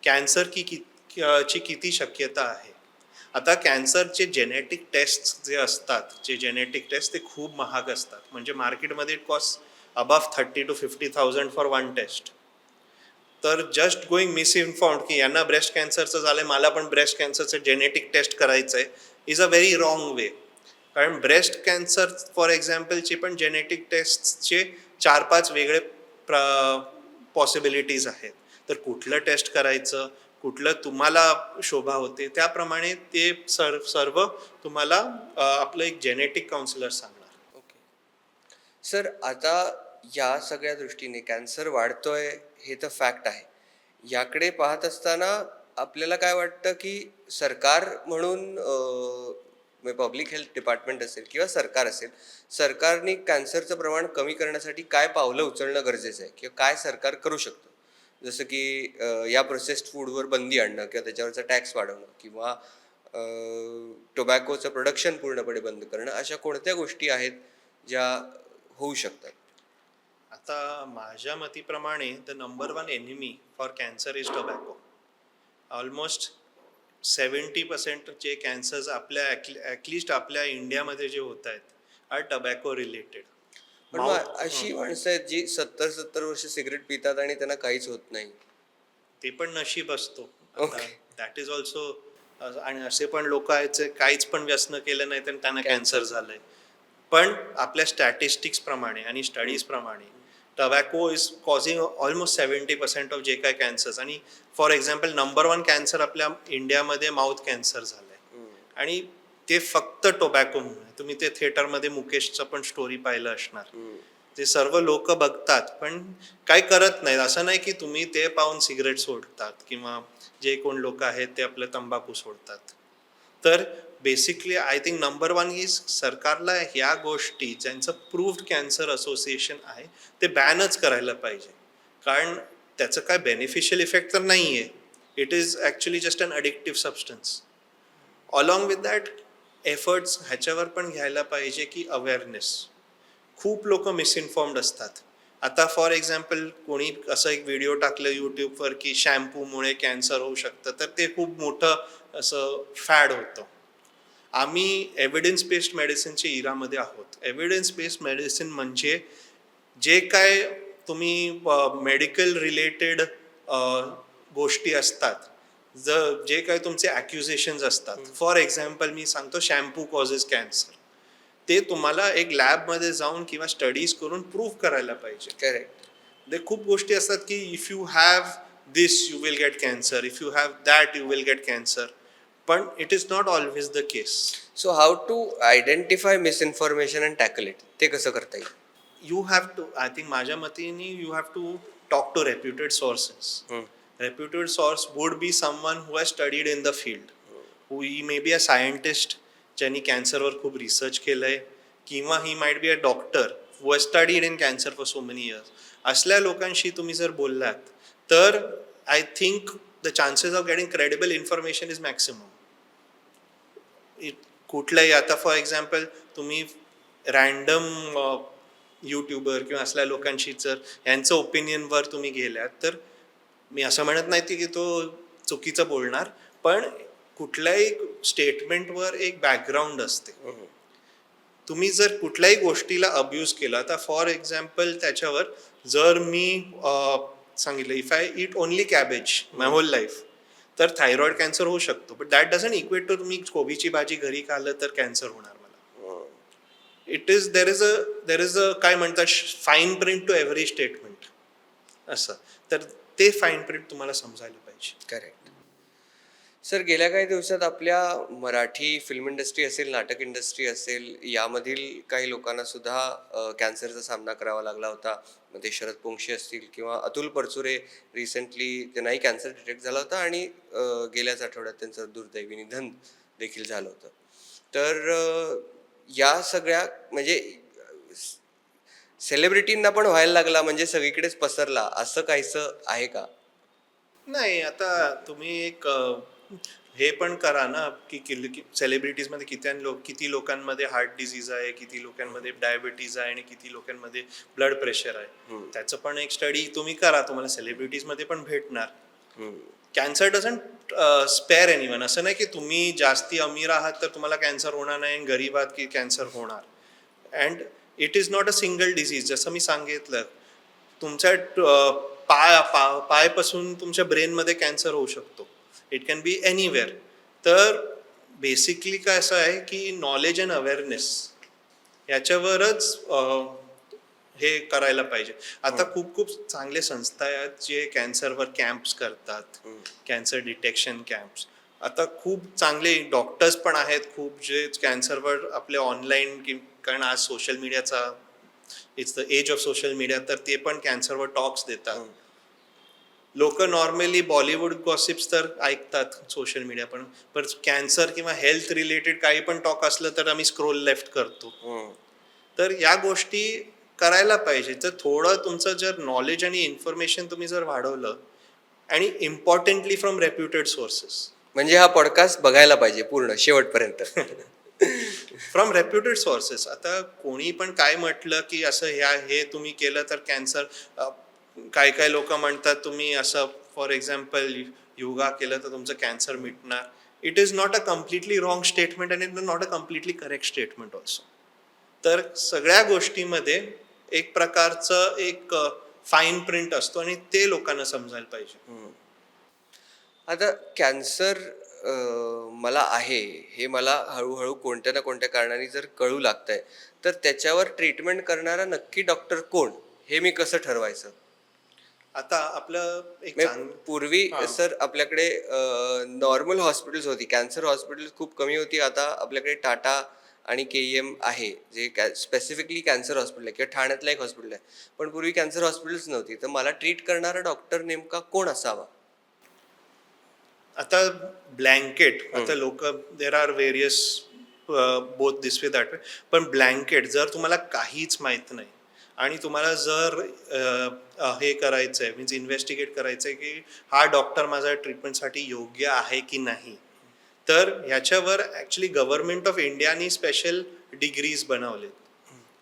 कॅन्सर ची किती शक्यता आहे. आता कॅन्सरचे जेनेटिक टेस्ट जे असतात, जे जेनेटिक टेस्ट ते खूप महाग असतात. म्हणजे मार्केटमध्ये it cost above 30,000 to 50,000 for one test. तर जस्ट गोईंग मिसइन्फॉर्म्ड की यांना ब्रेस्ट कॅन्सरचं झालंय, मला पण ब्रेस्ट कॅन्सरचं जेनेटिक टेस्ट करायचं आहे, इज अ व्हेरी रॉंग वे. कारण ब्रेस्ट कॅन्सर फॉर एक्झाम्पलचे पण जेनेटिक टेस्टचे 4-5 वेगळे पॉसिबिलिटीज आहेत. तर कुठलं टेस्ट करायचं, कुठलं तुम्हाला शोभा होते त्याप्रमाणे ते सर्व तुम्हाला आपलं एक जेनेटिक काउन्सिलर सांगणार. ओके. सर, आता या सगळ्या दृष्टीने कॅन्सर वाढतोय हे तर फॅक्ट आहे. याकडे पाहत असताना आपल्याला काय वाटतं की सरकार म्हणून पब्लिक हेल्थ डिपार्टमेंट असेल किंवा सरकार असेल, सरकारने कॅन्सरचं प्रमाण कमी करण्यासाठी काय पावलं उचलणं गरजेचं आहे किंवा काय सरकार करू शकतं? जसं की या प्रोसेस्ड फूडवर बंदी आणणं किंवा त्याच्यावरचा टॅक्स वाढवणं किंवा टोबॅकोचं प्रोडक्शन पूर्णपणे बंद करणं, अशा कोणत्या गोष्टी आहेत ज्या होऊ शकतात? आता माझ्या मतीप्रमाणे the number one enemy for cancer is tobacco. Almost 70% जे कॅन्सर्स आपल्या ॲटलिस्ट आपल्या इंडियामध्ये जे होत आहेत आर टबॅको रिलेटेड. पण मग अशी माणसं आहेत जी 70-70 वर्ष सिगरेट पितात आणि त्यांना काहीच होत नाही. ते पण नशीब असतो. आता ओके. That is also. आणि असे पण लोक आहेत जे काहीच पण व्यसन केलं नाही तर त्यांना कॅन्सर झालंय. पण आपल्या स्टॅटिस्टिक्स प्रमाणे आणि स्टडीज प्रमाणे tobacco is causing almost 70% of जे काय कॅन्सर्स. आणि for example number one cancer आपल्या इंडियामध्ये माउथ कॅन्सर झालंय. आणि ते फक्त टोबॅकोमुळे. तुम्ही ते थिएटरमध्ये मुकेशचं पण स्टोरी पाहिलं असणार. ते सर्व लोक बघतात पण काय करत नाहीत. असं नाही की तुम्ही ते पाहून सिगरेट सोडतात किंवा जे कोण लोक आहेत ते आपलं तंबाखू सोडतात. तर basically I think number one is सरकारला ह्या गोष्टी ज्यांचं प्रूव्ड कॅन्सर असोसिएशन आहे ते बॅनच करायला पाहिजे. कारण त्याचं काय बेनिफिशियल इफेक्ट तर नाही आहे. It is actually just an addictive substance. Along with that efforts ह्याच्यावर पण घ्यायला पाहिजे की अवेअरनेस. खूप लोक मिसइन्फॉर्म्ड असतात. आता फॉर एक्झाम्पल कोणी असं एक व्हिडिओ टाकलं यूट्यूबवर की शॅम्पूमुळे कॅन्सर होऊ शकतं, तर ते खूप मोठं असं फॅड होतं. आम्ही एव्हिडन्स बेस्ड मेडिसिनच्या इरामध्ये आहोत. एव्हिडन्स बेस्ड मेडिसिन म्हणजे जे काय तुम्ही मेडिकल रिलेटेड गोष्टी असतात, जे काय तुमचे ॲक्युजेशन्स असतात. फॉर एक्झाम्पल मी सांगतो शॅम्पू कॉजेस कॅन्सर. ते तुम्हाला एक लॅबमध्ये जाऊन किंवा स्टडीज करून प्रूव्ह करायला पाहिजे. करेक्ट. ते खूप गोष्टी असतात की if you have this you will get cancer, if you have that you will get cancer. पण it is not always the case. So how to identify misinformation and tackle it, ते कसं करता येईल? You have to, I think माझ्या मतेने you have to talk to reputed sources. Reputed source would be someone who has studied in the field, who he may be a scientist ज्यांनी कॅन्सरवर खूप research केलंय, किंवा he might be a doctor who has studied in cancer for so many years. असल्या लोकांशी तुम्ही जर बोललात तर I think the chances of getting credible information is maximum. कुठल्याही आता फॉर एक्झाम्पल तुम्ही रँडम यूट्यूबर किंवा असल्या लोकांशी जर यांचं ओपिनियनवर तुम्ही गेल्यात तर मी असं म्हणत नाही की तो चुकीचं बोलणार, पण कुठल्याही स्टेटमेंटवर एक बॅकग्राऊंड असते. तुम्ही जर कुठल्याही गोष्टीला अब्यूज केला तर फॉर एक्झाम्पल त्याच्यावर जर मी सांगितलं if I eat only cabbage my whole life तर थायरॉइड कॅन्सर होऊ शकतो. But that doesn't equate to तुम्ही कोबीची भाजी घरी खाल्लं तर कॅन्सर होणार मला. देर इज अ काय म्हणतात fine print to every statement असं. तर ते फाईन प्रिंट तुम्हाला समजायला पाहिजे. करेक्ट. सर, गेल्या काही दिवसात आपल्या मराठी फिल्म इंडस्ट्री असेल, नाटक इंडस्ट्री असेल, यामधील काही लोकांना सुद्धा कॅन्सरचा सामना करावा लागला होता. मग ते शरद पोंक्षे असतील किंवा अतुल परचुरे, रिसेंटली त्यांनाही कॅन्सर डिटेक्ट झाला होता आणि गेल्याच आठवड्यात त्यांचं दुर्दैवी निधन देखील झालं होतं. तर या सगळ्या म्हणजे सेलिब्रिटींना पण व्हायला लागला म्हणजे सगळीकडेच पसरला, असं काहीसं आहे का? नाही, आता तुम्ही एक हे पण करा ना की सेलिब्रिटीजमध्ये किती लोकांमध्ये हार्ट डिसीज आहे, किती लोकांमध्ये डायबिटीज आहे आणि किती लोकांमध्ये ब्लड प्रेशर आहे. त्याचं पण एक स्टडी तुम्ही करा, तुम्हाला सेलिब्रिटीजमध्ये पण भेटणार. Cancer doesn't spare anyone. असं नाही की तुम्ही जास्ती अमीर आहात तर तुम्हाला कॅन्सर होणार नाही, गरीब आहात की कॅन्सर होणार. And it is not a single disease. जसं मी सांगितलं, तुमच्या पायपासून तुमच्या ब्रेनमध्ये कॅन्सर होऊ शकतो. It can be anywhere. तर बेसिकली काय असं आहे की नॉलेज अँड अवेअरनेस याच्यावरच हे करायला पाहिजे. आता खूप खूप चांगले संस्था आहेत जे कॅन्सरवर कॅम्प्स करतात, कॅन्सर डिटेक्शन कॅम्प्स. आता खूप चांगले डॉक्टर्स पण आहेत खूप जे कॅन्सरवर आपले ऑनलाईन, कारण आज सोशल मीडियाचा it's the age of social media, तर ते पण कॅन्सरवर टॉक्स देतात. लोक नॉर्मली बॉलिवूड गॉसिप्स तर ऐकतात सोशल मीडिया, पण कॅन्सर किंवा हेल्थ रिलेटेड काही पण टॉक असलं तर आम्ही स्क्रोल लेफ्ट करतो. तर या गोष्टी करायला पाहिजे. तर थोडं तुमचं जर नॉलेज आणि इन्फॉर्मेशन तुम्ही जर वाढवलं, आणि इम्पॉर्टंटली फ्रॉम रेप्युटेड सोर्सेस. म्हणजे हा पॉडकास्ट बघायला पाहिजे पूर्ण शेवटपर्यंत. From reputed sources. आता कोणी पण काय म्हटलं की असं हे तुम्ही केलं तर कॅन्सर, काय काय लोक म्हणतात तुम्ही असं फॉर एक्झाम्पल योगा केलं तर तुमचं कॅन्सर मिटणार. It is not a completely wrong statement and it is not a completely correct statement also. तर सगळ्या गोष्टीमध्ये एक प्रकारचं एक फाईन प्रिंट असतो आणि ते लोकांना समजायला पाहिजे. आता कॅन्सर मला आहे हे मला हळूहळू कोणत्या ना कोणत्या कारणाने जर कळू लागतंय, तर त्याच्यावर ट्रीटमेंट करणारा नक्की डॉक्टर कोण, हे मी कसं ठरवायचं? आता आपलं एक पूर्वी सर आपल्याकडे नॉर्मल हॉस्पिटल्स होती, कॅन्सर हॉस्पिटल्स खूप कमी होती. आता आपल्याकडे टाटा आणि KEM आहे, जे स्पेसिफिकली कॅन्सर हॉस्पिटल आहे, किंवा ठाण्यातलं एक हॉस्पिटल आहे. पण पूर्वी कॅन्सर हॉस्पिटल्स नव्हती. तर मला ट्रीट करणारा डॉक्टर नेमका कोण असावा? आता ब्लँकेट, आता लोक there are various both this way that way. पण ब्लँकेट जर तुम्हाला काहीच माहीत नाही आणि तुम्हाला जर हे करायचं आहे, मीन्स इन्व्हेस्टिगेट करायचं आहे की हा डॉक्टर माझ्या ट्रीटमेंटसाठी योग्य आहे की नाही, तर ह्याच्यावर ॲक्च्युली गव्हर्नमेंट ऑफ इंडियानी स्पेशल डिग्रीज बनवलेत.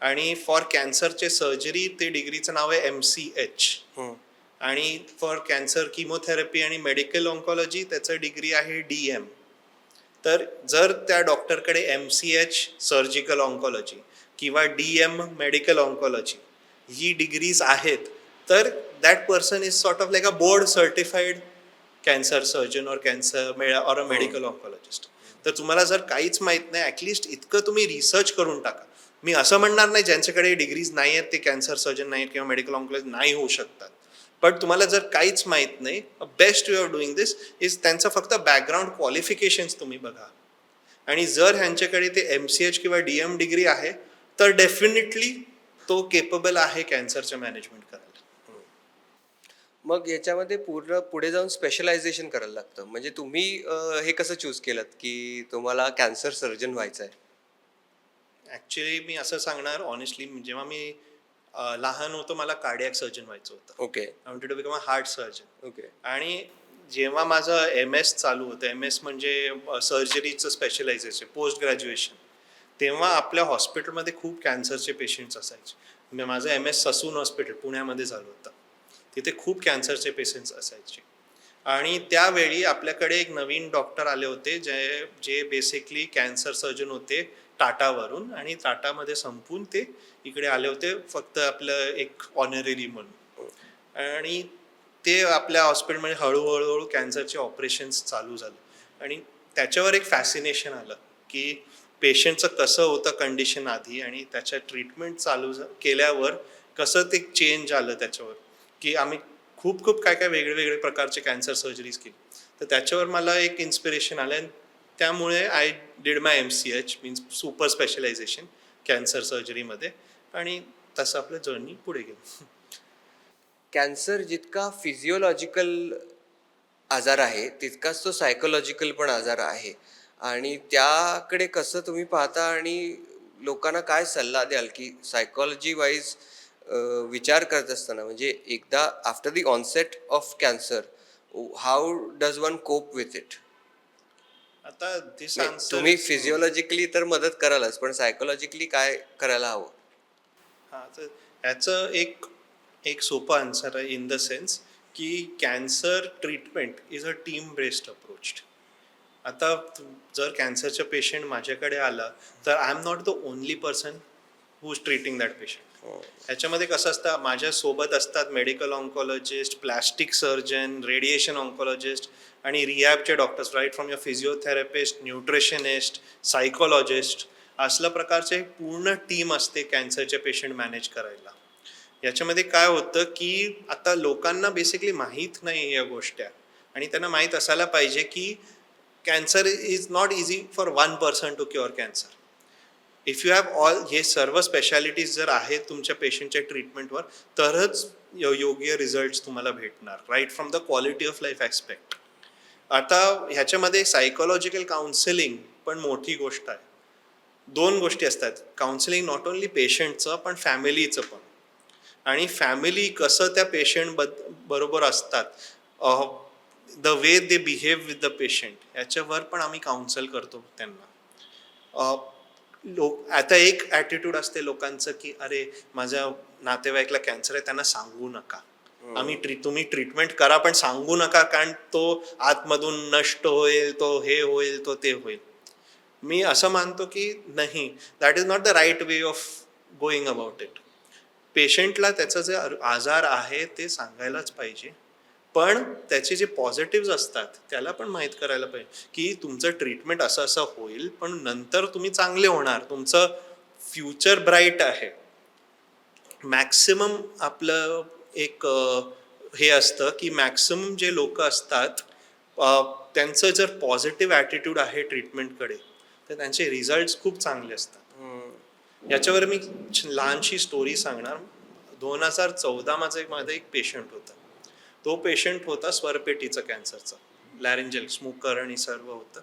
आणि फॉर कॅन्सरचे सर्जरी ते डिग्रीचं नाव आहे MCH. आणि फॉर कॅन्सर किमोथेरपी आणि मेडिकल ऑन्कॉलॉजी त्याचं डिग्री आहे DM. तर जर त्या डॉक्टरकडे MCH सर्जिकल ऑन्कॉलॉजी किंवा DM मेडिकल ऑन्कॉलॉजी ही डिग्रीज आहेत, तर that person is sort of like a board certified cancer surgeon और और अ मेडिकल ऑन्कॉलॉजिस्ट. तर तुम्हाला जर काहीच माहीत नाही, ॲटलिस्ट इतकं तुम्ही रिसर्च करून टाका. मी असं म्हणणार नाही ज्यांच्याकडे डिग्रीज नाही आहेत ते कॅन्सर सर्जन नाही आहेत किंवा मेडिकल ऑन्कॉलॉजी नाही होऊ शकतात. पण तुम्हाला जर काहीच माहीत नाही, best way of doing this is त्यांचं फक्त बॅकग्राऊंड क्वालिफिकेशन्स तुम्ही बघा. आणि जर ह्यांच्याकडे ते MCH किंवा DM डिग्री आहे तर डेफिनेटली तो केपेबल आहे कॅन्सरचं मॅनेजमेंट करायला. मग याच्यामध्ये पूर्ण पुढे जाऊन स्पेशलायझेशन करायला लागतं. म्हणजे तुम्ही हे कसं चूज केलं की तुम्हाला कॅन्सर सर्जन व्हायचं आहे? ॲक्च्युली मी असं सांगणार ऑनेस्टली, जेव्हा मी लहान होतो मला कार्डियक सर्जन व्हायचं होतं. Okay. I wanted to become a heart surgeon. Okay. आणि जेव्हा माझं MS चालू होतं, MS म्हणजे सर्जरीचं स्पेशलायझेशन पोस्ट ग्रॅज्युएशन, तेव्हा आपल्या हॉस्पिटलमध्ये खूप कॅन्सरचे पेशंट्स असायचे. माझं MS ससून हॉस्पिटल पुण्यामध्ये झालं होतं. तिथे खूप कॅन्सरचे पेशंट्स असायचे. आणि त्यावेळी आपल्याकडे एक नवीन डॉक्टर आले होते जे बेसिकली कॅन्सर सर्जन होते टाटावरून, आणि टाटामध्ये संपून ते इकडे आले होते फक्त आपलं एक ऑनररी म्हणून. आणि ते आपल्या हॉस्पिटलमध्ये हळूहळू कॅन्सरचे ऑपरेशन्स चालू झाले. आणि त्याच्यावर एक फॅसिनेशन आलं की पेशंटचं कसं होतं कंडिशन आधी आणि त्याच्या ट्रीटमेंट केल्यावर कसं ते चेंज आलं त्याच्यावर, की आम्ही खूप खूप काय काय वेगळे वेगळे प्रकारचे कॅन्सर सर्जरीज केली. तर त्याच्यावर मला एक इन्स्पिरेशन आलं आणि त्यामुळे I did my MCH means super specialization cancer सर्जरीमध्ये आणि तसं आपलं जर्नी पुढे गेलं. कॅन्सर जितका फिजिओलॉजिकल आजार आहे तितकाच तो सायकोलॉजिकल पण आजार आहे. आणि त्याकडे कसं तुम्ही पाहता आणि लोकांना काय सल्ला द्याल की सायकॉलॉजी वाईज विचार करत असताना, म्हणजे एकदा after the onset of cancer, how does one cope with it? आता दिस आन्सर तुम्ही फिजिओलॉजिकली तर मदत करालच, पण सायकोलॉजिकली काय करायला हवं? हां, तर ह्याचं एक एक सोपं आन्सर आहे इन द सेन्स की cancer treatment is a team based approach. आता जर कॅन्सरचा पेशंट माझ्याकडे आला तर I am not the only person who is treating that patient. ह्याच्यामध्ये कसं असतं, माझ्यासोबत असतात medical oncologist, plastic surgeon, radiation oncologist आणि रिहॅबचे doctors, right from your physiotherapist, nutritionist, psychologist, असल्या प्रकारचे पूर्ण टीम असते कॅन्सरचे पेशंट मॅनेज करायला. याच्यामध्ये काय होतं की आता लोकांना बेसिकली माहीत नाही या गोष्टी आणि त्यांना माहीत असायला पाहिजे की cancer is not easy for one person to cure cancer. If you have all हे सर्व स्पेशालिटीज जर आहेत तुमच्या पेशंटच्या ट्रीटमेंटवर तरच योग्य रिझल्ट तुम्हाला भेटणार, right from the quality of life aspect. आता ह्याच्यामध्ये सायकोलॉजिकल काउन्सिलिंग पण मोठी गोष्ट आहे. दोन गोष्टी असतात, काउन्सिलिंग नॉट ओन्ली पेशंटचं पण फॅमिलीचं पण. आणि फॅमिली कसं त्या पेशंट बरोबर असतात, the way they behave with the patient, याच्यावर पण आम्ही काउन्सिल करतो त्यांना. आता एक ॲटिट्यूड असते लोकांचं की अरे माझ्या नातेवाईकला कॅन्सर आहे त्यांना सांगू नका, तुम्ही ट्रीटमेंट करा पण सांगू नका कारण तो आतमधून नष्ट होईल, तो हे होईल, तो ते होईल. मी असं मानतो की नाही, that is not the right way of going about it. पेशंटला त्याचा जे आजार आहे ते सांगायलाच पाहिजे, पण त्याचे जे पॉझिटिव्ह असतात त्याला पण माहीत करायला पाहिजे की तुमचं ट्रीटमेंट असं असं होईल पण नंतर तुम्ही चांगले होणार, तुमचं फ्युचर ब्राईट आहे. मॅक्सिमम आपलं एक हे असतं की मॅक्सिमम जे लोक असतात त्यांचं जर पॉझिटिव्ह ॲटिट्यूड आहे ट्रीटमेंटकडे तर त्यांचे रिझल्ट्स खूप चांगले असतात. याच्यावर मी लहानशी स्टोरी सांगणार. 2014 माझा एक पेशंट होता. तो पेशंट होता स्वरपेटीचा कॅन्सरचा, लॅरेंजल स्मोकर आणि सर्व होतं,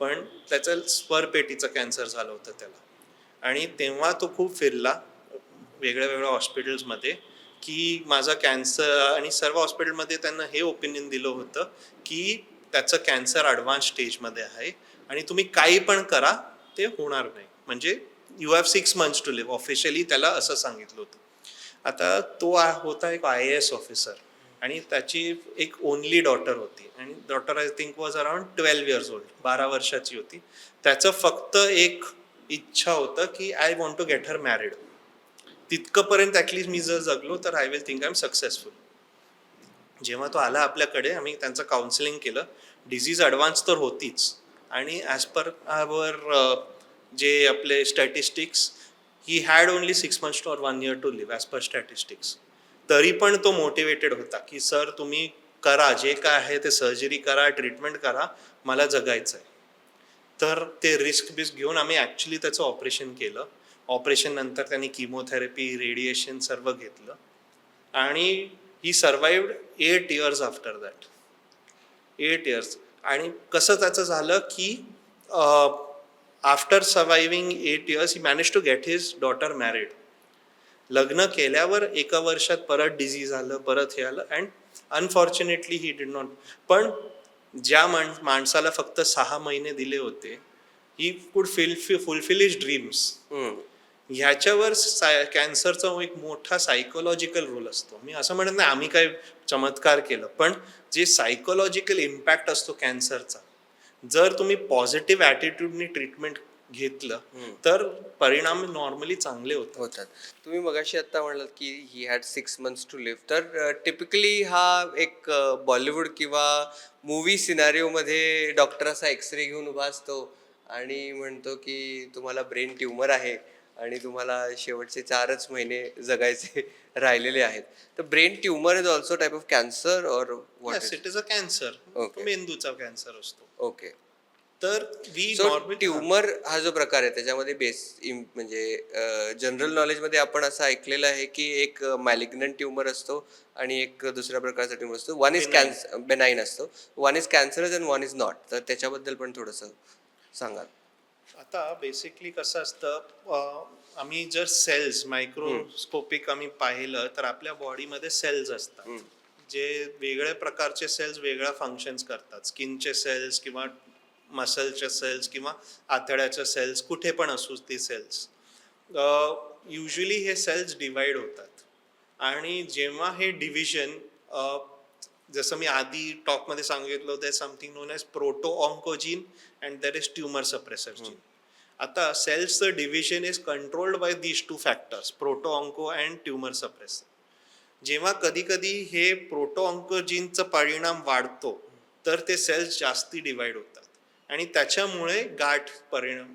पण त्याचं स्वरपेटीचं कॅन्सर झालं होतं त्याला. आणि तेव्हा तो खूप फिरला वेगळ्या वेगळ्या हॉस्पिटल्समध्ये की माझा कॅन्सर, आणि सर्व हॉस्पिटलमध्ये त्यांना हे ओपिनियन दिलं होतं की त्याचं कॅन्सर ॲडव्हान्स स्टेजमध्ये आहे आणि तुम्ही काही पण करा ते होणार नाही, म्हणजे you have 6 months to live, officially त्याला असं सांगितलं होतं. आता तो होता एक IAS ऑफिसर आणि त्याची एक ओनली डॉटर होती आणि daughter I think was around 12 years old, 12 वर्षाची होती. त्याचं फक्त एक इच्छा होतं की I want to get her married. तितकंपर्यंत ॲटलिस्ट मी जर जगलो तर I will think I am successful. जेव्हा तो आला आपल्याकडे आम्ही त्यांचं काउन्सिलिंग केलं. डिझीज ॲडव्हान्स तर होतीच आणि ॲज पर आवर जे आपले statistics, he had only 6 months or 1 year to live as per statistics. तरी पण तो मोटिवेटेड होता की सर तुम्ही करा, जे काय आहे ते सर्जरी करा, ट्रीटमेंट करा, मला जगायचं आहे. तर ते रिस्क घेऊन आम्ही ॲक्च्युली त्याचं ऑपरेशन केलं. ऑपरेशन नंतर त्यांनी किमोथेरपी, रेडिएशन सर्व घेतलं आणि he survived 8 years after that. 8 years. आणि कसं त्याचं झालं की after surviving 8 years he manage to get his daughter married. लग्न केल्यावर 1 वर्षात परत डिझीज आलं, परत हे आलं and unfortunately he did not. पण ज्या माणसाला फक्त 6 महिने दिले होते, he could fulfil his dreams. ह्याच्यावर कॅन्सरचा एक मोठा सायकोलॉजिकल रोल असतो. मी असं म्हणत नाही आम्ही काय चमत्कार केलं, पण जे सायकोलॉजिकल इम्पॅक्ट असतो कॅन्सरचा, जर तुम्ही पॉझिटिव्ह ॲटिट्यूडनी ट्रीटमेंट घेतलं तर परिणाम नॉर्मली चांगले होतात. तुम्ही मगाशी आता म्हणलात की he had 6 months to live, तर टिपिकली हा एक बॉलिवूड किंवा मूवी सिनारिओमध्ये डॉक्टर असा एक्सरे घेऊन उभा असतो आणि म्हणतो की तुम्हाला ब्रेन ट्यूमर आहे आणि तुम्हाला शेवटचे 4च महिने जगायचे राहिलेले आहेत. तर brain tumour is also type of cancer और what yes, is? It is a cancer. Okay. मेंदूचा कॅन्सर असतो. ओके. तर वी सो नॉर्मल ट्यूमर हा जो प्रकार आहे त्याच्यामध्ये म्हणजे जनरल नॉलेजमध्ये आपण असं ऐकलेलं आहे की एक मॅलिग्नंट ट्यूमर असतो आणि एक दुसऱ्या प्रकारचा ट्यूमर असतो. One is Benign. बेनाईन असतो, one is cancerous and one is not. तर त्याच्याबद्दल पण थोडंसं सांगा. आता बेसिकली कसं असतं, आम्ही जर सेल्स मायक्रोस्कोपिक आम्ही पाहिलं तर आपल्या बॉडीमध्ये सेल्स असतात, जे वेगळ्या प्रकारचे सेल्स वेगळ्या फंक्शन्स करतात. स्किनचे सेल्स किंवा मसलचे सेल्स किंवा आतड्याचे सेल्स, कुठे पण असू ते सेल्स. युजली हे सेल्स डिवाइड होतात आणि जेव्हा हे डिव्हिजन, जसं मी आधी टॉकमध्ये सांगितलं होतं, something known as proto oncogene and there is tumour suppressor gene. आता सेल्सचं division is controlled by these two factors, proto onco and tumour suppressor. जेव्हा कधी कधी हे प्रोटो ऑन्कोजीनचा परिणाम वाढतो तर ते सेल्स जास्ती डिवाइड होतात आणि त्याच्यामुळे गाठ परिणाम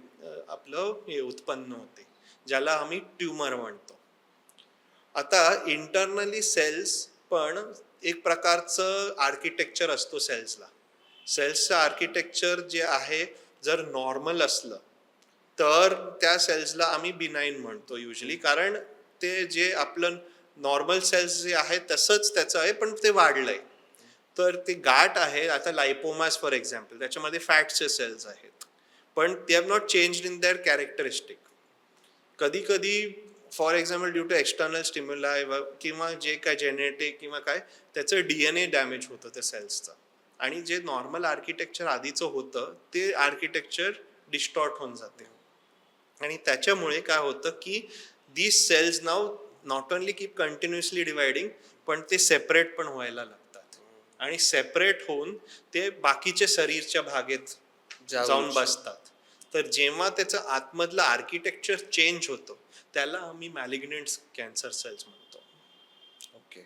आपलं हे उत्पन्न होते, ज्याला आम्ही ट्युमर म्हणतो. आता इंटरनली सेल्स पण एक प्रकारचं आर्किटेक्चर असतो सेल्सला. सेल्सचं आर्किटेक्चर जे आहे, जर नॉर्मल असलं तर त्या सेल्सला आम्ही बिनाईन म्हणतो युजली, कारण ते जे आपलं नॉर्मल सेल्स जे आहे तसंच त्याचं आहे, पण ते वाढलंय. तर ते गाठ आहे, आता लायपोमास फॉर एक्झाम्पल, त्याच्यामध्ये फॅटचे सेल्स आहेत, पण ते have not changed in their characteristic. कधी कधी for example due to external stimuli किंवा जे काय जेनेटिक किंवा काय, त्याचं DNA डॅमेज होतं त्या सेल्सचं, आणि जे नॉर्मल आर्किटेक्चर आधीचं होतं ते आर्किटेक्चर डिस्टॉर्ट होऊन जाते. आणि त्याच्यामुळे काय होतं की these cells now not only keep continuously dividing, पण ते सेपरेट पण व्हायला लागतात आणि सेपरेट होऊन ते बाकीच्या शरीरच्या भागेत जाऊन बसतात. तर जेव्हा त्याचं आतमधलं आर्किटेक्चर चेंज होतं त्याला आम्ही मॅलिग्नंट कॅन्सर सेल्स म्हणतो. ओके.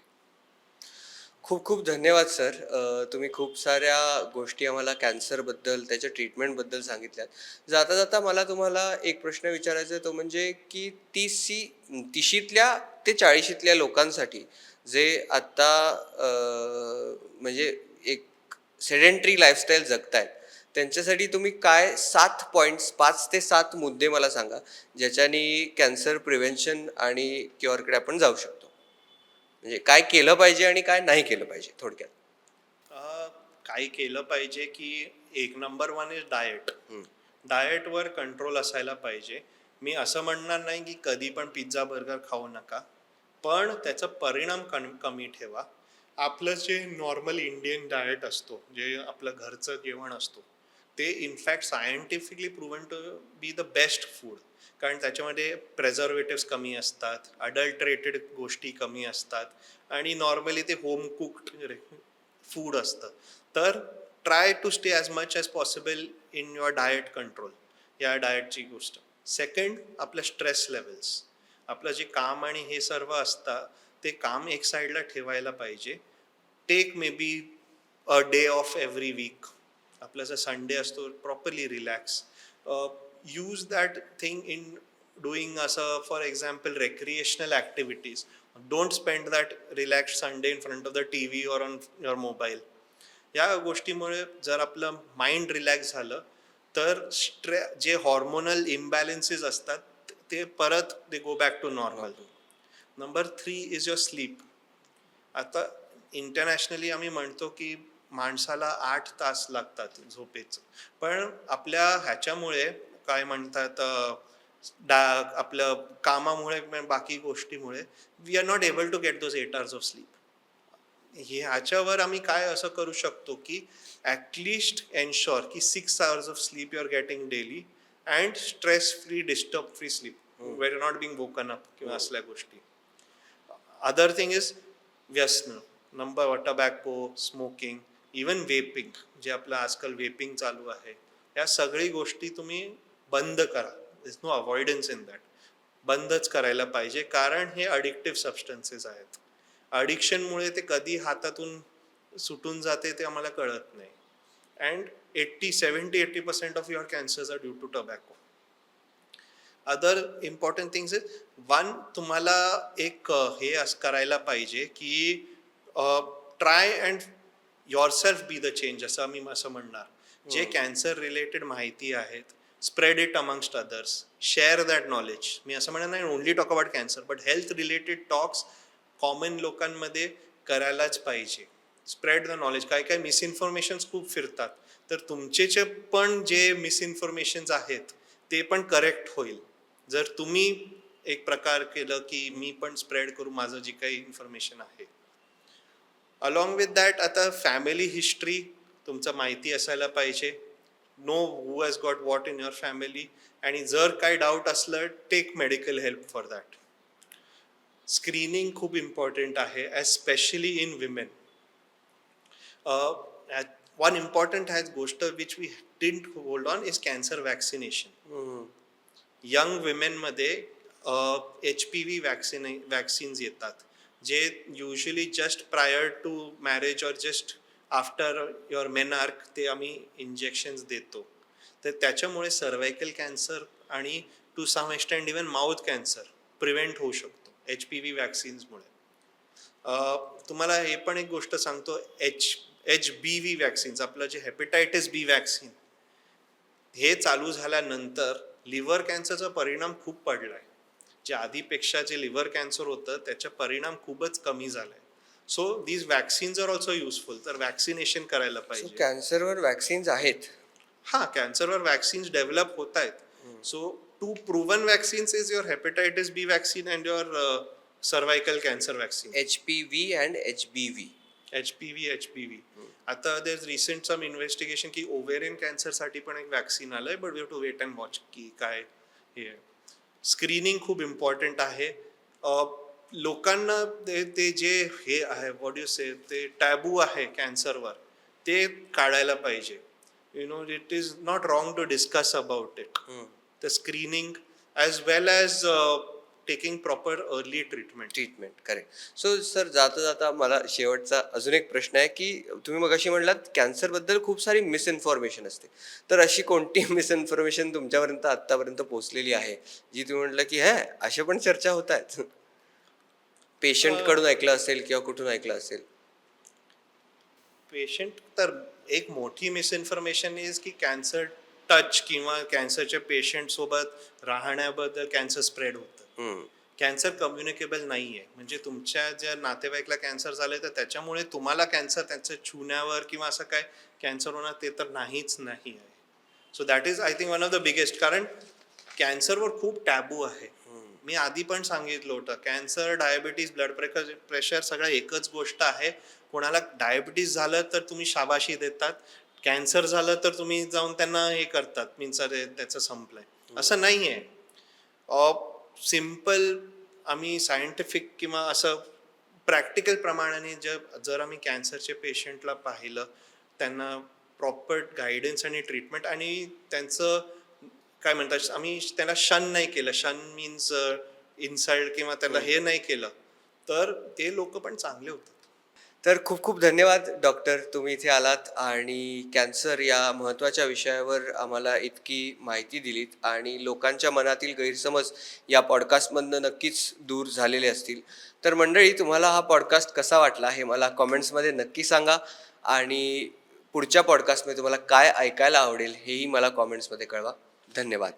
खूप खूप धन्यवाद सर. तुम्ही खूप साऱ्या गोष्टी आम्हाला कॅन्सरबद्दल, त्याच्या ट्रीटमेंटबद्दल सांगितल्यात. जाता जाता मला तुम्हाला एक प्रश्न विचारायचा आहे, तो म्हणजे की 30शीतल्या ते 40शीतल्या लोकांसाठी जे आत्ता म्हणजे एक सेडेंटरी लाईफस्टाईल जगतायत, त्यांच्यासाठी तुम्ही काय 7 पॉईंट्स, 5 ते 7 मुद्दे मला सांगा, ज्याच्यानी कॅन्सर प्रिव्हेन्शन आणि क्युअरकडे आपण जाऊ शकतो. म्हणजे काय केलं पाहिजे आणि काय नाही केलं पाहिजे थोडक्यात. काय केलं पाहिजे की एक नंबर वन इज डाएट. हम्म. डाएटवर कंट्रोल असायला पाहिजे. मी असं म्हणणार नाही की कधी पण पिझ्झा बर्गर खाऊ नका, पण त्याचा परिणाम कमी ठेवा. आपलं जे नॉर्मल इंडियन डाएट असतो, जे आपलं घरचं जेवण असतो, ते in fact scientifically proven to be the best food, कारण त्याच्यामध्ये प्रेझर्वेटिव्स कमी असतात, अडल्टरेटेड गोष्टी कमी असतात आणि नॉर्मली ते होम कुक्ड फूड असतं. तर try to stay as much as possible in your diet control, या डाएटची गोष्ट. सेकंड, आपलं स्ट्रेस लेवल्स. आपलं जे काम आणि हे सर्व असतं ते काम एक साईडला ठेवायला पाहिजे. Take maybe a day off every week. आपला जर संडे असतो, properly relax. Use that thing in doing असं for example recreational activities. Don't spend that relax Sunday in front of the TV or on your mobile. या गोष्टीमुळे जर आपलं mind relax झालं तर जे हॉर्मोनल इम्बॅलन्सेस असतात ते परत they go back to normal. Number 3 is your sleep. आता इंटरनॅशनली आम्ही म्हणतो की माणसाला 8 तास लागतात झोपेचं, पण आपल्या ह्याच्यामुळे काय म्हणतात, आपलं कामामुळे बाकी गोष्टीमुळे we are not able to get those 8 hours of sleep. ह्याच्यावर आम्ही काय असं करू शकतो की ॲटलिस्ट एन्श्योर की 6 hours of sleep you are getting daily and stress free, disturb free sleep, where you not being woken up किंवा असल्या गोष्टी. अदर थिंग इज व्यसन. Number tobacco, smoking, even vaping, जे आपलं आजकाल वेपिंग चालू आहे, या सगळी गोष्टी तुम्ही बंद करा. Is no avoidance in that. बंदच करायला पाहिजे, कारण हे अडिक्टिव्ह सबस्टन्सेस आहेत. अडिक्शनमुळे ते कधी हातातून सुटून जाते ते आम्हाला कळत नाही. And 70-80% of your cancers are due to tobacco. Other important things is one, तुम्हाला एक करायला पाहिजे की try and yourself be the change, असं मी असं म्हणणार. जे कॅन्सर रिलेटेड माहिती आहेत, spread it amongst others, share that knowledge. मी असं म्हणणार नाही only talk about cancer, but health related talks common लोकांमध्ये करायलाच पाहिजे. Spread the knowledge. काय काय मिसइन्फॉर्मेशन्स खूप फिरतात, तर तुमचे पण जे मिसइन्फॉर्मेशन्स आहेत ते पण करेक्ट होईल जर तुम्ही एक प्रकार केलं की मी पण स्प्रेड करू माझं जी काही इन्फॉर्मेशन आहे. अलॉंग विथ दॅट, आता फॅमिली हिस्ट्री तुमचं माहिती असायला पाहिजे. Know who has got what in your family, आणि जर काय डाऊट असलं take medical help for that. Screening खूप इम्पॉर्टंट आहे, especially in women. One important has गोष्ट which we didn't hold on is cancer vaccination. Young विमेनमध्ये HPV vaccines येतात, जे usually just prior to marriage और जस्ट आफ्टर युअर मेनार्क ते आम्ही injections देतो. तर त्याच्यामुळे सर्वायकल कॅन्सर आणि to some extent even mouth cancer prevent होऊ शकतो HPV वॅक्सिन्समुळे. तुम्हाला हे पण एक गोष्ट सांगतो, HBV वॅक्सिन्स, आपलं जे हेपेटायटिस बी वॅक्सिन, हे चालू झाल्यानंतर लिव्हर कॅन्सरचा परिणाम खूप पडलाय. जे आधीपेक्षा जे लिव्हर कॅन्सर होतं त्याचा परिणाम खूपच कमी झालाय. So these vaccines are also useful. तर वॅक्सिनेशन करायला पाहिजे. कॅन्सरवर वॅक्सिन्स आहेत. हा, कॅन्सरवर वॅक्सिन्स डेव्हलप होत आहेत. So two proven vaccines is your hepatitis B vaccine and your cervical cancer vaccine. HPV and HBV. HPV. आता देर रिसेंट सम इन्व्हेस्टिगेशन की ovarian कॅन्सरसाठी पण एक वॅक्सिन आलंय, but we have to wait and watch की काय हे. Screening खूप इम्पॉर्टंट आहे. लोकांना ते जे हे आहे, व्हॉट यू से, ते टॅबू आहे कॅन्सरवर, ते काढायला पाहिजे. You know, it is not wrong to discuss about it. The screening as well as taking proper early treatment. Correct. So sir, जाता जाता मला शेवटचा अजून एक प्रश्न आहे की तुम्ही मगाशी म्हणलात कॅन्सरबद्दल खूप सारी मिसइन्फॉर्मेशन असते, तर अशी कोणती मिसइन्फॉर्मेशन तुमच्यापर्यंत आत्तापर्यंत पोहोचलेली आहे जी तुम्ही म्हटलं की अशा पण चर्चा होत आहेत? पेशंट कडून ऐकलं असेल किंवा कुठून ऐकलं असेल? पेशंट तर एक मोठी मिसइन्फॉर्मेशन इज की कॅन्सर टच किंवा कॅन्सरच्या पेशंट सोबत राहण्याबद्दल कॅन्सर स्प्रेड होतं. कॅन्सर कम्युनिकेबल नाही आहे. म्हणजे तुमच्या ज्या नातेवाईकला कॅन्सर झाले तर त्याच्यामुळे तुम्हाला कॅन्सर त्यांच्या छुण्यावर किंवा असं काय कॅन्सर होणार ते तर नाहीच नाही आहे. So that is I think one of the biggest. कारण कॅन्सरवर खूप टॅबू आहे. मी आधी पण सांगितलं होतं, कॅन्सर, डायबिटीज, ब्लड प्रेशर सगळं एकच गोष्ट आहे. कोणाला डायबिटीज झालं तर तुम्ही शाबाशी देतात, कॅन्सर झालं तर तुम्ही जाऊन त्यांना हे करतात, मीन्स अरे त्याचं संपलंय, असं नाही आहे. सिम्पल आम्ही सायंटिफिक किंवा असं प्रॅक्टिकल प्रमाणाने जर आम्ही कॅन्सरचे पेशंटला पाहिलं, त्यांना प्रॉपर गायडन्स आणि ट्रीटमेंट आणि त्यांचं काय म्हणतात, आम्ही त्यांना शन नाही केलं, शन मीन्स इन्सल्ट किंवा त्याला हे नाही केलं, तर ते लोक पण चांगले होतात. तर खूप खूप धन्यवाद डॉक्टर, तुम्ही इथे आलात आणि कॅन्सर या महत्त्वाच्या विषयावर आम्हाला इतकी माहिती दिलीत आणि लोकांच्या मनातील गैरसमज या पॉडकास्टमधनं नक्कीच दूर झालेले असतील. तर मंडळी, तुम्हाला हा पॉडकास्ट कसा वाटला हे मला कॉमेंट्समध्ये नक्की सांगा आणि पुढच्या पॉडकास्टमध्ये तुम्हाला काय ऐकायला आवडेल हेही मला कॉमेंट्समध्ये कळवा. धन्यवाद.